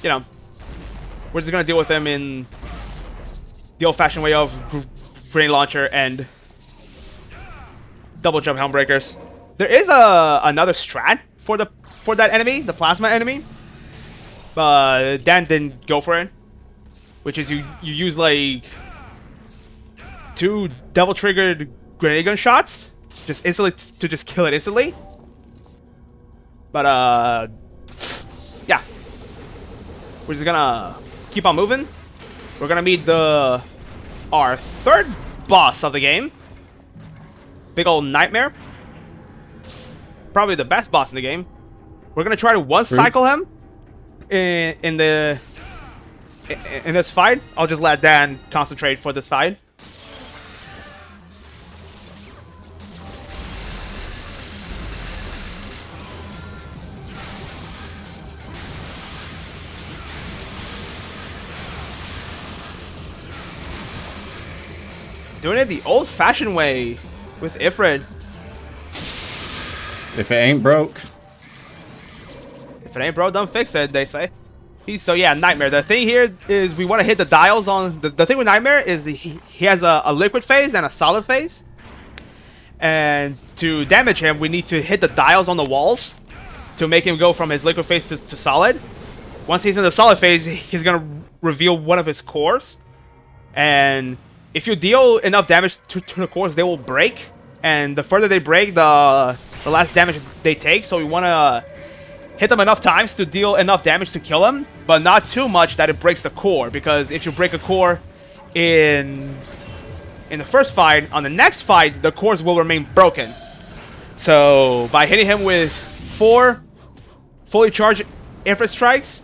you know, we're just going to deal with them in the old-fashioned way of grenade launcher and double jump helm breakers. There is another strat for that enemy, the plasma enemy, but Dan didn't go for it. Which is you use like 2 double triggered grenade gun shots, just instantly to just kill it instantly. But yeah, we're just gonna keep on moving. We're gonna meet the our third boss of the game. Big old nightmare. Probably the best boss in the game. We're gonna try to one cycle him in this fight. I'll just let Dan concentrate for this fight. Doing it the old-fashioned way with Ifrit. If it ain't broke. If it ain't broke, don't fix it, they say. So yeah, Nightmare. The thing here is we want to hit the dials on... The thing with Nightmare is he has a liquid phase and a solid phase. And to damage him, we need to hit the dials on the walls to make him go from his liquid phase to solid. Once he's in the solid phase, he's going to reveal one of his cores. And if you deal enough damage to the cores, they will break. And the further they break, the less damage they take. So we want to hit them enough times to deal enough damage to kill them, but not too much that it breaks the core. Because if you break a core in the first fight, on the next fight, the cores will remain broken. So by hitting him with 4 fully charged Infra Strikes,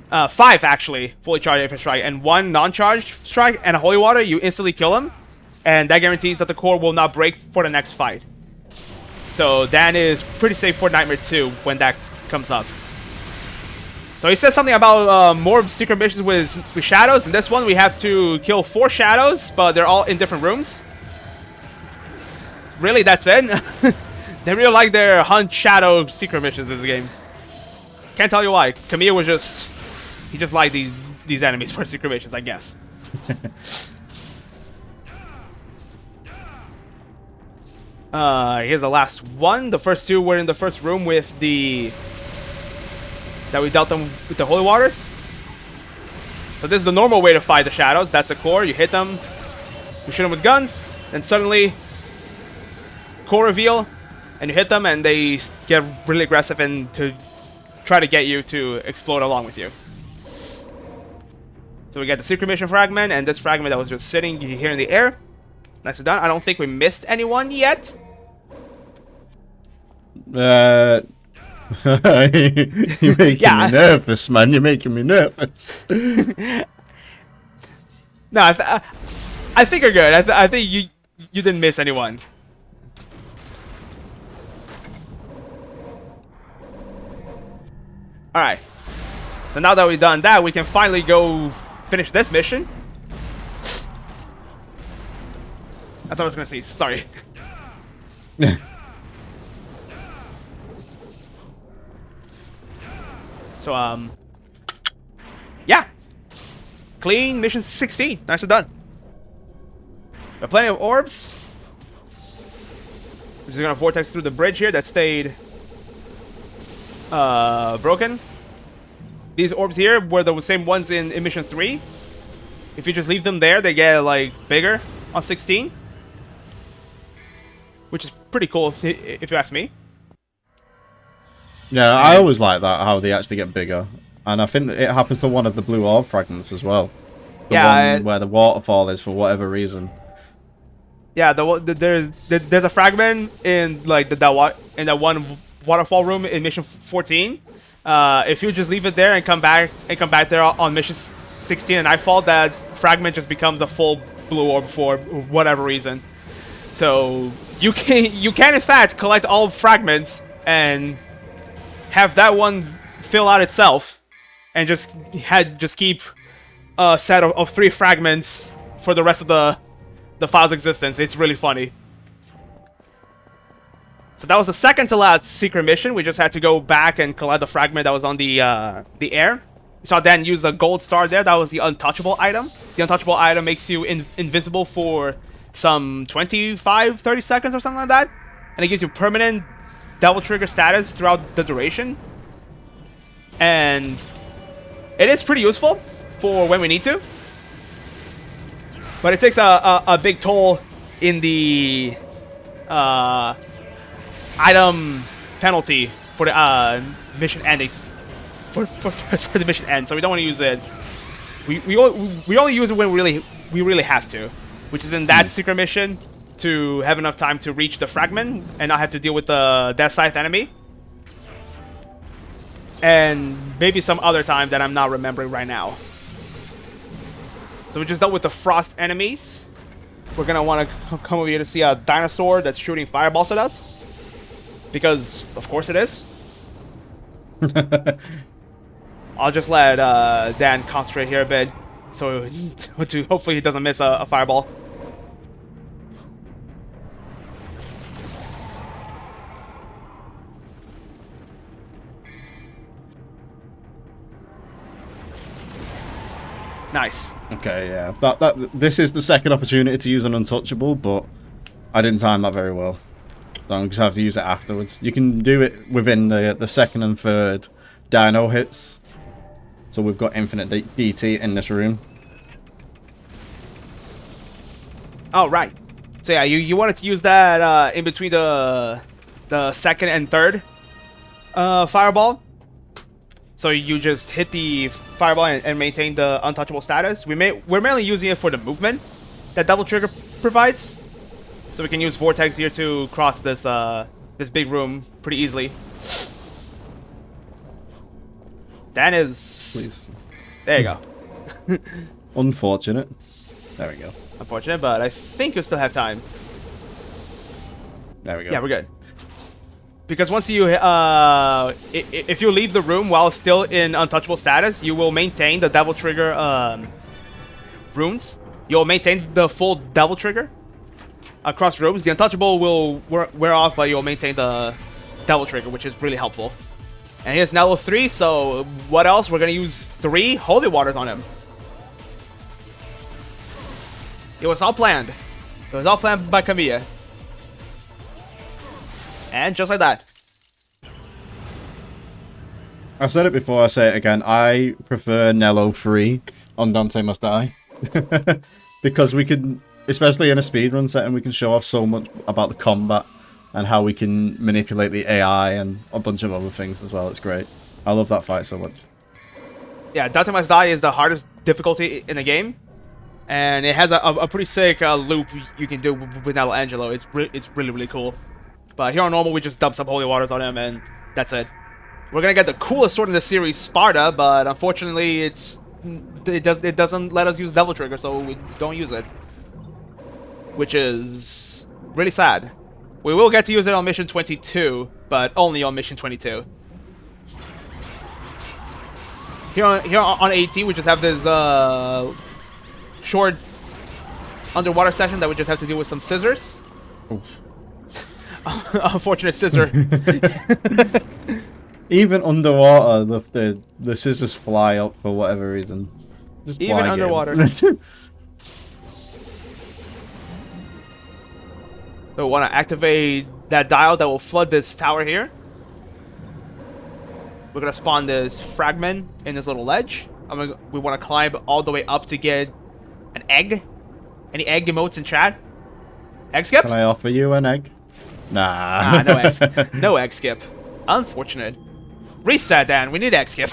5 actually fully charged Infra Strike, and 1 non-charged strike and a Holy Water, you instantly kill him. And that guarantees that the core will not break for the next fight. So Dan is pretty safe for Nightmare 2 when that comes up. So he says something about more secret missions with shadows. In this one we have to kill 4 shadows, but they're all in different rooms. Really, that's it? They really like their hunt shadow secret missions in this game. Can't tell you why. Kamiya was just... He just liked these enemies for secret missions, I guess. Here's the last one. The first 2 were in the first room with the... That we dealt them with the Holy Waters. So this is the normal way to fight the shadows. That's the core. You hit them. You shoot them with guns. And suddenly... Core reveal. And you hit them and they get really aggressive and to try to get you to explode along with you. So we got the secret mission fragment and this fragment that was just sitting here in the air. Nicely done. I don't think we missed anyone yet. You're making me nervous, man. You're making me nervous. No, I think you're good. I think you didn't miss anyone. Alright. So now that we've done that, we can finally go finish this mission. I thought I was gonna say sorry. So yeah. Clean mission 16. Nicely done. Got plenty of orbs. We're just gonna vortex through the bridge here that stayed broken. These orbs here were the same ones in mission 3. If you just leave them there, they get like bigger on 16. Which is pretty cool if you ask me. Yeah, I always like that, how they actually get bigger. And I think that it happens to one of the blue orb fragments as well. The one where the waterfall is for whatever reason. Yeah, there's a fragment in like that one waterfall room in mission 14. If you just leave it there and come back there on mission 16 and Nightfall, that fragment just becomes a full blue orb for whatever reason. So you can in fact collect all fragments and have that one fill out itself, and just keep a set of 3 fragments for the rest of the file's existence. It's really funny. So that was the second to last secret mission. We just had to go back and collect the fragment that was on the air. You saw Dan use a gold star there. That was the untouchable item. The untouchable item makes you invisible for some 25-30 seconds or something like that, and it gives you permanent double trigger status throughout the duration. And it is pretty useful for when we need to, but it takes a big toll in the item penalty for the mission endings for the mission end. So we don't want to use it. We only use it when we really we really have to, which is in that secret mission to have enough time to reach the fragment and not have to deal with the Death Scythe enemy. And maybe some other time that I'm not remembering right now. So we just dealt with the frost enemies. We're gonna want to come over here to see a dinosaur that's shooting fireballs at us. Because, of course it is. I'll just let Dan concentrate here a bit. So hopefully he doesn't miss a fireball. Nice. Okay, yeah. This is the second opportunity to use an untouchable, but I didn't time that very well. So I'm just have to use it afterwards. You can do it within the second and third dino hits. So we've got infinite DT in this room. Oh, right. So yeah, you wanted to use that in between the second and third fireball. So you just hit the fireball and maintain the untouchable status. We're mainly using it for the movement that double trigger provides. So we can use vortex here to cross this this big room pretty easily. That is. Please. There you go. Unfortunate. There we go. Unfortunate, but I think you still have time. There we go. Yeah, we're good. Because once you, if you leave the room while still in untouchable status, you will maintain the double trigger runes. You'll maintain the full double trigger across rooms. The untouchable will wear off, but you'll maintain the double trigger, which is really helpful. And here's now level 3, so what else? We're gonna use 3 holy waters on him. It was all planned. It was all planned by Kamiya. And just like that. I said it before, I say it again. I prefer Nello 3 on Dante Must Die. Because we can, especially in a speedrun setting, we can show off so much about the combat and how we can manipulate the AI and a bunch of other things as well. It's great. I love that fight so much. Yeah, Dante Must Die is the hardest difficulty in the game. And it has a pretty sick loop you can do with Nello Angelo. It's really, really cool. But here on normal, we just dump some holy waters on him, and that's it. We're gonna get the coolest sword in the series, Sparta, but unfortunately, it doesn't let us use Devil Trigger, so we don't use it, which is really sad. We will get to use it on mission 22, but only on mission 22. Here on 18, we just have this short underwater section that we just have to deal with some scissors. Oof. Unfortunate scissor. Even underwater, the scissors fly up for whatever reason. Just Even underwater. So we want to activate that dial that will flood this tower here. We're going to spawn this fragment in this little ledge. We want to climb all the way up to get an egg. Any egg emotes in chat? Egg skip? Can I offer you an egg? Nah. No egg. No egg skip. Unfortunate. Reset, Dan. We need egg skip.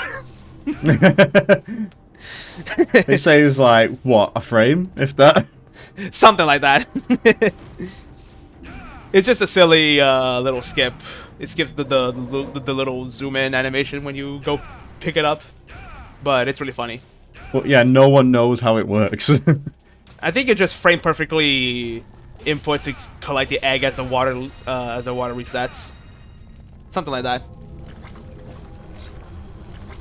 It saves like, what, a frame, if that? Something like that. It's just a silly little skip. It skips the little zoom in animation when you go pick it up. But it's really funny. But yeah, no one knows how it works. I think it just frame perfectly input to collect the egg as the water resets. Something like that.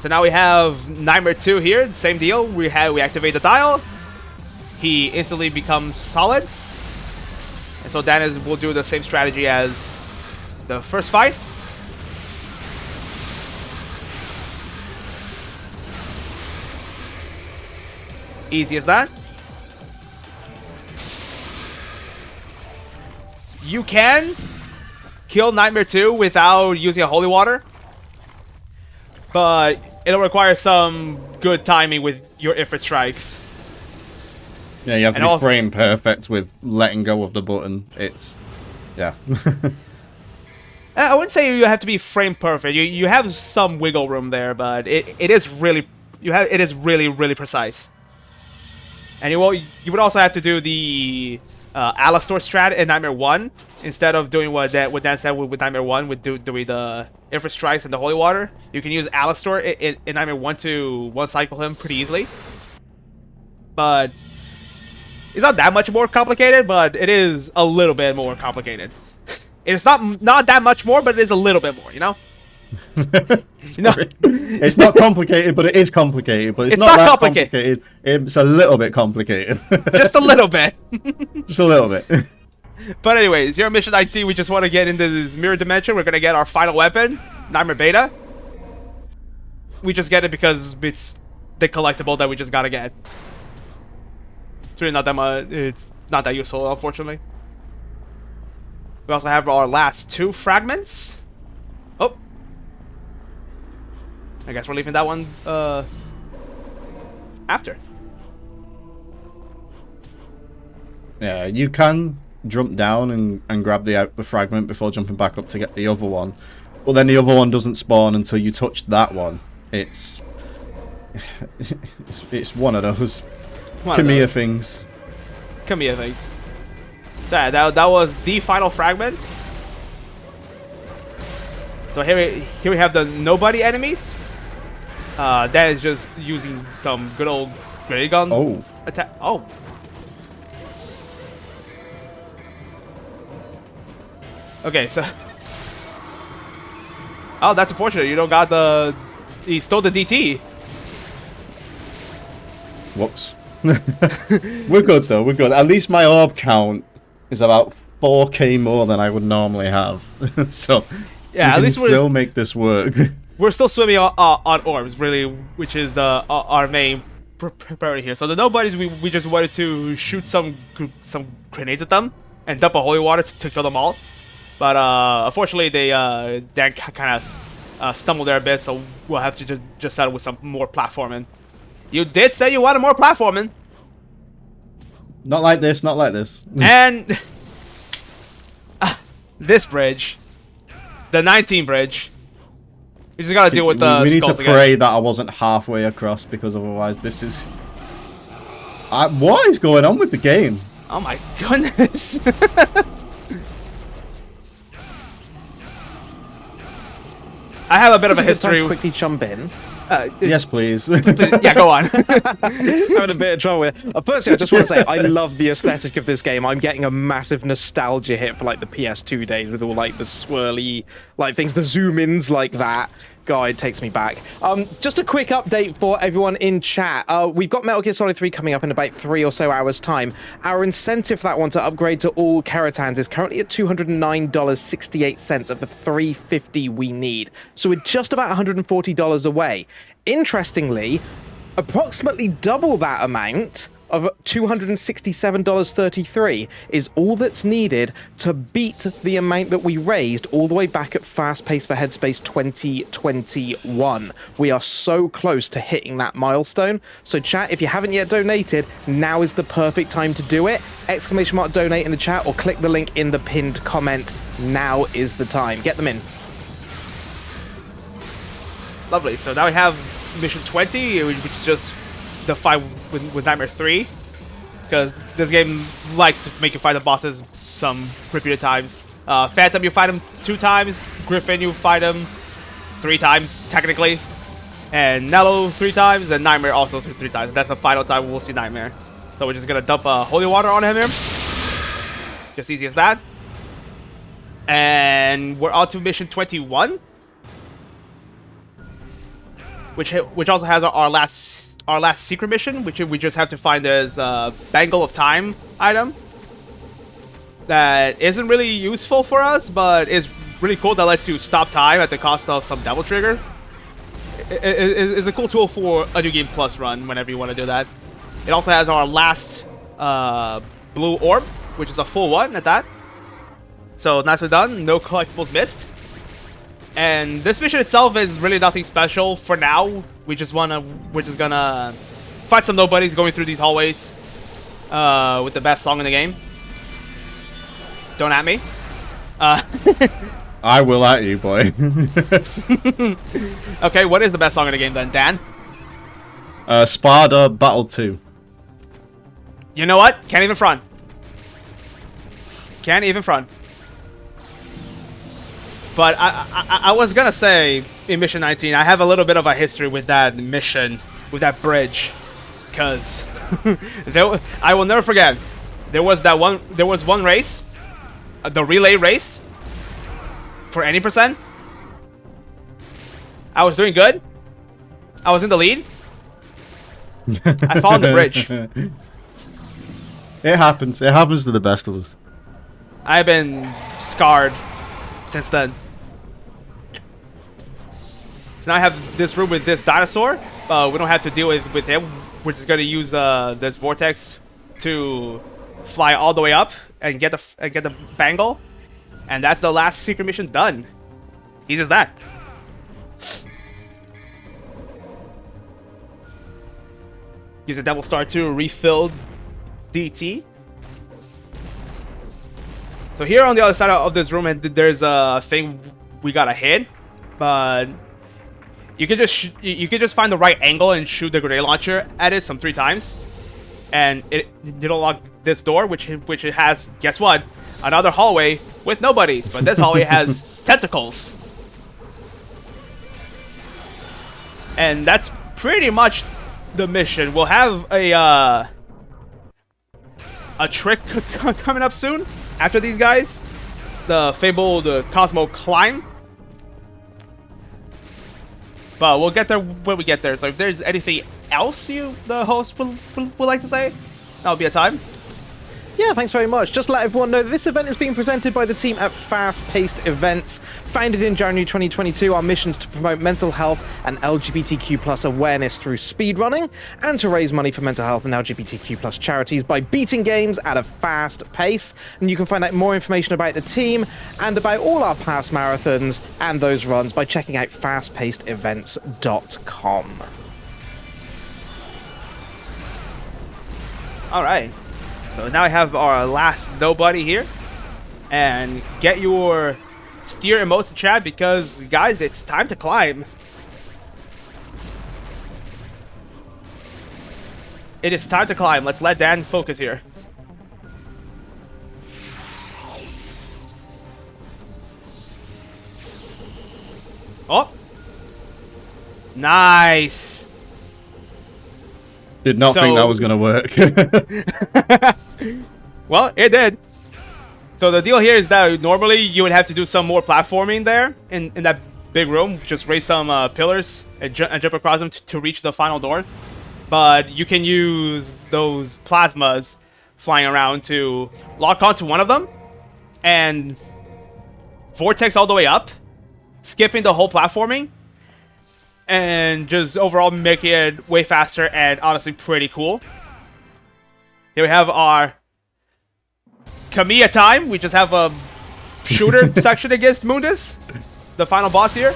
So now we have Nightmare 2 here, same deal. We activate the dial. He instantly becomes solid. And so Dan will do the same strategy as the first fight. Easy as that. You can kill Nightmare 2 without using a holy water, but it'll require some good timing with your Ifrit strikes. Yeah, you have to be frame perfect with letting go of the button. It's... yeah. I wouldn't say you have to be frame perfect. You have some wiggle room there, but it is really really precise. And you would also have to do the Alastor strat in Nightmare 1 instead of doing what Dan said with Nightmare 1 with doing the Infra Strikes and the Holy Water. You can use Alastor in Nightmare 1 to one-cycle him pretty easily. But it's not that much more complicated, but it is a little bit more complicated. It's not that much more, but it is a little bit more, you know? It's not complicated, but it is complicated. But it's not that complicated. It's a little bit complicated. Just a little bit. Just a little bit. But anyways, here on Mission 19, we just want to get into this mirror dimension. We're gonna get our final weapon, Nightmare Beta. We just get it because it's the collectible that we just gotta get. It's really not that much. It's not that useful, unfortunately. We also have our last 2 fragments. Oh. I guess we're leaving that one after. Yeah, you can jump down and grab the fragment before jumping back up to get the other one. But then the other one doesn't spawn until you touch that one. It's one of those Kamiya things. Kamiya things. That was the final fragment. So here we have the nobody enemies. That is just using some good old ray gun attack. Oh. Okay, so. Oh, that's unfortunate. You don't got the. He stole the DT. Whoops. We're good though. We're good. At least my orb count is about 4k more than I would normally have. So yeah, at least still make this work. We're still swimming on orbs, really, which is our main priority here. So the nobodies, we just wanted to shoot some grenades at them and dump a holy water to kill them all. But unfortunately, they kind of stumbled there a bit, so we'll have to just settle with some more platforming. You did say you wanted more platforming. Not like this. Not like this. And this bridge, the 19 bridge. We just gotta deal with the. We need to pray again. that I wasn't halfway across, because otherwise this is. What is going on with the game? Oh my goodness! I have a bit of a history. Time to quickly jump in. Yes, please. Yeah, go on. Having a bit of trouble with it. Firstly, I just want to say I love the aesthetic of this game. I'm getting a massive nostalgia hit for like the PS2 days with all like the swirly like things, the zoom-ins like that. God, it takes me back. Just a quick update for everyone in chat. We've got Metal Gear Solid 3 coming up in about 3 or so hours time. Our incentive for that one to upgrade to all Keratans is currently at $209.68 of the $350 we need. So we're just about $140 away. Interestingly, approximately double that amount of $267.33 is all that's needed to beat the amount that we raised all the way back at Fast Pace for Headspace 2021. We are so close to hitting that milestone. So chat, if you haven't yet donated, now is the perfect time to do it. Exclamation mark donate in the chat or click the link in the pinned comment. Now is the time. Get them in. Lovely. So now we have mission 20, which is just the fight with Nightmare 3, because this game likes to make you fight the bosses some repeated times. Phantom, you fight him 2 times. Griffin, you fight him 3 times technically, and Nello 3 times, and Nightmare also 3 times. That's the final time we'll see Nightmare. So we're just gonna dump holy water on him here. Just easy as that. And we're on to mission 21, which also has our last secret mission, which we just have to find this Bangle of Time item that isn't really useful for us, but is really cool, that lets you stop time at the cost of some Devil Trigger. It's a cool tool for a New Game Plus run whenever you want to do that. It also has our last blue orb, which is a full one at that. So nicely done, no collectibles missed. And this mission itself is really nothing special for now. We're just gonna fight some nobodies going through these hallways with the best song in the game. Don't at me. I will at you, boy. Okay, what is the best song in the game then, Dan? Spada Battle 2. You know what? Can't even front. Can't even front. But I was gonna say in mission 19, I have a little bit of a history with that mission, with that bridge, because I will never forget. There was one race, the relay race, for any percent. I was doing good. I was in the lead. I fall on the bridge. It happens. It happens to the best of us. I've been scarred since then. So now I have this room with this dinosaur. We don't have to deal with him. We're just gonna use this vortex to fly all the way up and get the bangle, and that's the last secret mission done. Easy as that. Use a Devil Star to refill DT. So here on the other side of this room, there's a thing we gotta hit, but you can just find the right angle and shoot the grenade launcher at it 3 times, and it'll lock this door, which it has. Guess what? Another hallway with nobodies, but this hallway has tentacles, and that's pretty much the mission. We'll have a trick coming up soon after these guys, the fabled Cosmo Climb. But we'll get there when we get there. So if there's anything else the host, would like to say, that'll be a time. Yeah, thanks very much. Just to let everyone know that this event is being presented by the team at Fast Paced Events. Founded in January 2022, our mission is to promote mental health and LGBTQ+ awareness through speedrunning, and to raise money for mental health and LGBTQ+ charities by beating games at a fast pace. And you can find out more information about the team and about all our past marathons and those runs by checking out fastpacedevents.com. All right. So now I have our last nobody here, and get your steer emotes in chat, because guys, it's time to climb. It is time to climb. Let's let Dan focus here. Oh, nice. Did not think that was gonna work. Well, it did. So the deal here is that normally you would have to do some more platforming there in that big room. Just raise some pillars and jump across them to reach the final door. But you can use those plasmas flying around to lock onto one of them and vortex all the way up, skipping the whole platforming, and just overall making it way faster and honestly pretty cool. Here we have our Kamiya time. We just have a shooter section against Mundus, the final boss here.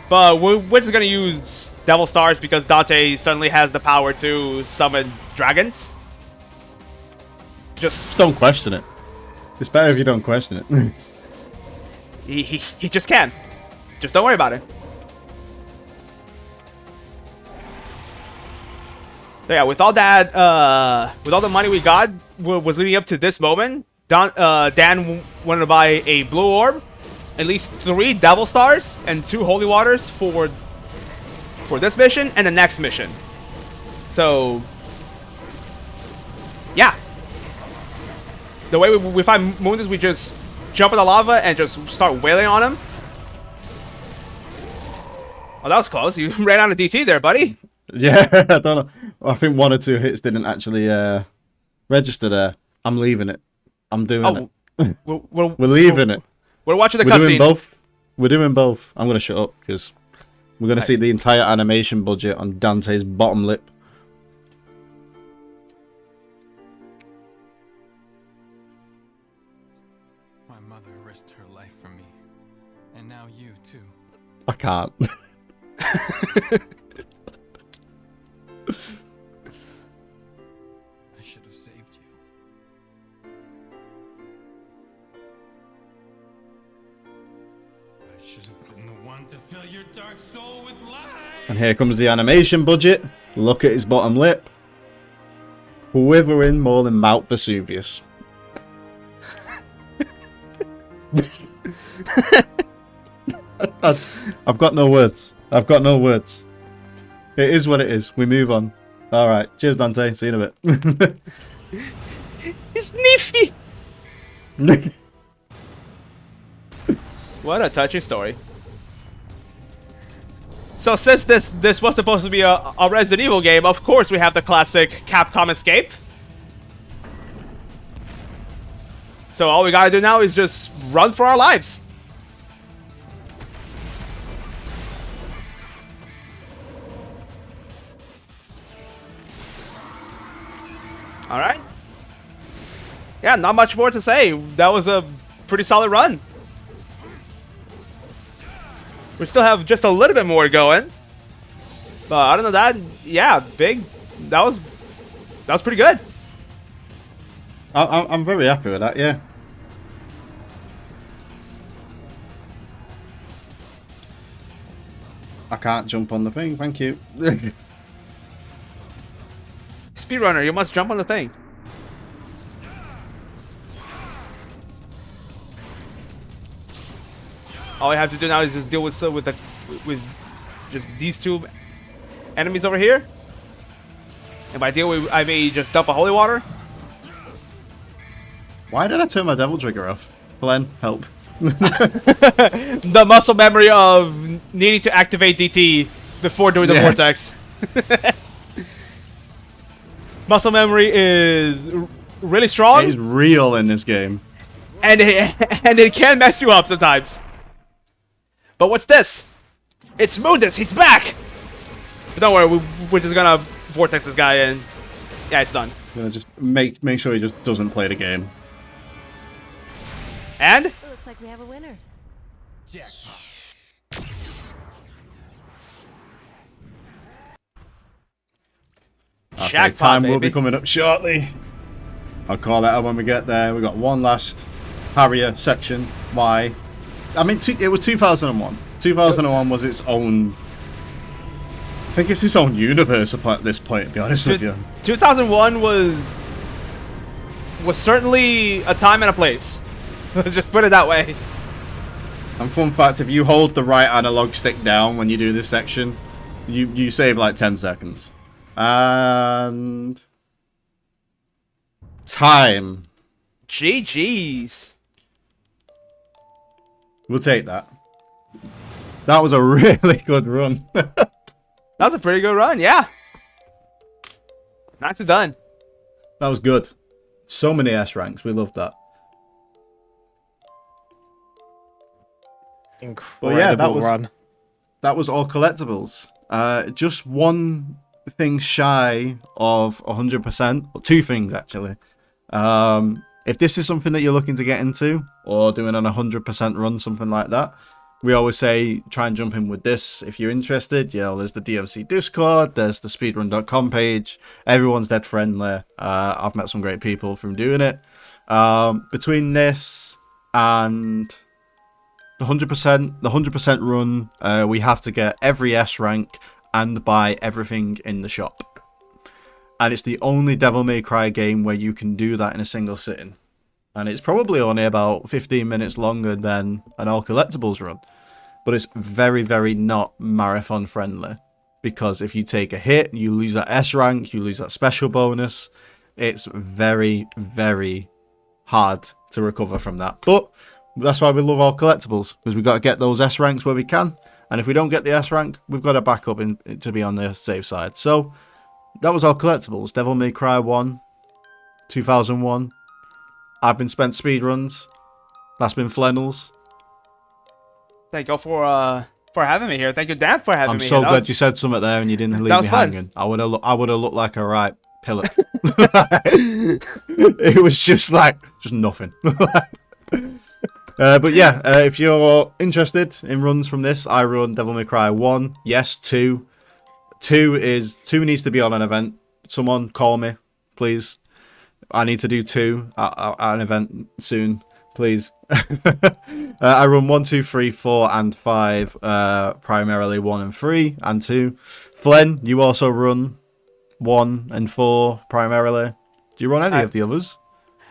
But we're just gonna use Devil Stars because Dante suddenly has the power to summon dragons. Just don't question it. It's better if you don't question it. He just can. Just don't worry about it. So yeah, with all that, with all the money we got, was leading up to this moment, Dan wanted to buy a blue orb, at least 3 Devil Stars, and 2 Holy Waters for this mission and the next mission. So, yeah. The way we find Moon is we just jump in the lava and just start wailing on him. Oh, that was close. You ran out of DT there, buddy. Yeah, I don't know. I think 1 or 2 hits didn't actually register there. I'm leaving it. I'm doing it. We're leaving it. We're watching the cutscene. We're doing both. We're doing both. I'm going to shut up because we're going to see the entire animation budget on Dante's bottom lip. My mother risked her life for me. And now you too. I can't. I should have saved you. I should have been the one to fill your dark soul with light. And here comes the animation budget. Look at his bottom lip. Quivering more than Mount Vesuvius. I've got no words. I've got no words. It is what it is. We move on. Alright. Cheers, Dante. See you in a bit. It's Niffy! What a touching story. So since this was supposed to be a Resident Evil game, of course we have the classic Capcom escape. So all we gotta do now is just run for our lives. Alright. Yeah, not much more to say. That was a pretty solid run. We still have just a little bit more going. But other than that, yeah, big. That was pretty good. I'm very happy with that, yeah. I can't jump on the thing, thank you. Speedrunner, you must jump on the thing. All I have to do now is just deal with just these two enemies over here. And by deal with, I may just dump a holy water. Why did I turn my devil trigger off? Glenn, help. The muscle memory of needing to activate DT before doing the vortex. Muscle memory is really strong. It is real in this game. And it can mess you up sometimes. But what's this? It's Mundus, he's back! But don't worry, we're just gonna vortex this guy and yeah, it's done. Gonna just make sure he just doesn't play the game. And? It looks like we have a winner. Jackpot. Okay, Jackpot, time baby. will be coming up shortly. I'll call that out when we get there. We got one last Harrier section. Why? I mean, it was 2001. 2001 was its own. I think it's its own universe at this point. To be honest with you, 2001 was certainly a time and a place. Let's just put it that way. and fun fact: if you hold the right analog stick down when you do this section, you save like 10 seconds. And time. GG's. We'll take that. That was a really good run. That was a pretty good run, yeah. Nicely done. That was good. So many S ranks. We loved that. Incredible yeah, run. That was all collectibles. Just one thing shy of 100%. Well, two things, actually. If this is something that you're looking to get into, or doing an 100% run, something like that, we always say try and jump in with this if you're interested. You know, there's the DMC Discord, there's the speedrun.com page. Everyone's dead friendly. I've met some great people from doing it. Between this and the 100% run, we have to get every S rank and buy everything in the shop. And it's the only Devil May Cry game where you can do that in a single sitting. And it's probably only about 15 minutes longer than an all collectibles run. But it's very, very not marathon friendly. Because if you take a hit, you lose that S rank, you lose that special bonus. It's very, very hard to recover from that. But that's why we love all collectibles. Because we've got to get those S ranks where we can. And if we don't get the S rank, we've got to back up to be on the safe side. So that was all collectibles. Devil May Cry 1, 2001. I've been SpenceSpeedruns. That's been Flannels. Thank you for having me here. Thank you, Dan, for having me. I'm so here. glad you said something there and you didn't leave me hanging. I would have looked like a right pillock. It was just nothing. But yeah, if you're interested in runs from this, I run Devil May Cry 1. Yes, 2. 2 needs to be on an event. Someone call me, please. I need to do 2 at an event soon, please. I run 1, 2, 3, 4, and 5. Primarily 1 and 3 and 2. Flen, you also run 1 and 4 primarily. Do you run any of the others?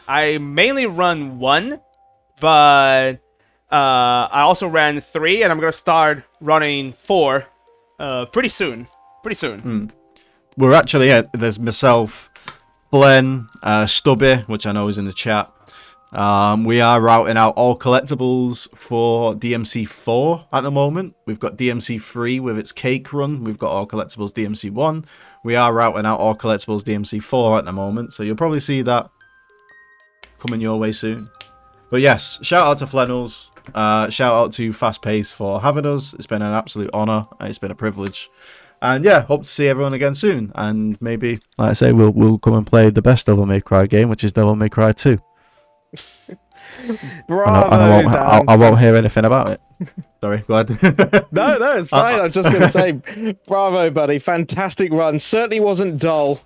I mainly run 1, but I also ran 3, and I'm gonna start running 4 pretty soon. We're actually there's myself, Glenn, Stubby, which I know is in the chat. We are routing out all collectibles for DMC4 at the moment. We've got DMC3 with its cake run. We've got all collectibles DMC1. We are routing out all collectibles DMC4 at the moment, so you'll probably see that coming your way soon. But yes, shout out to Flannels. Shout out to Fast Pace for having us. It's been an absolute honour. It's been a privilege. And yeah, hope to see everyone again soon. And maybe, like I say, we'll come and play the best Devil May Cry game, which is Devil May Cry 2. Bravo, I won't hear anything about it. Sorry, go ahead. No, it's fine. I'm just going to say, bravo, buddy. Fantastic run. Certainly wasn't dull.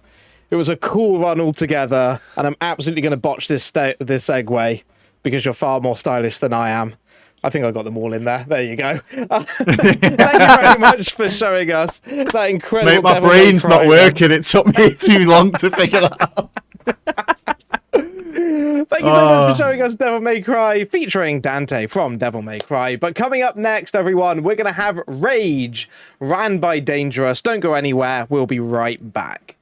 It was a cool run altogether. And I'm absolutely going to botch this segue because you're far more stylish than I am. I think I got them all in there. There you go. Thank you very much for showing us that incredible. Mate, my brain's not working. It took me too long to figure that out. Thank you so much for showing us Devil May Cry featuring Dante from Devil May Cry. But coming up next, everyone, we're going to have Rage, ran by Dangerous. Don't go anywhere. We'll be right back.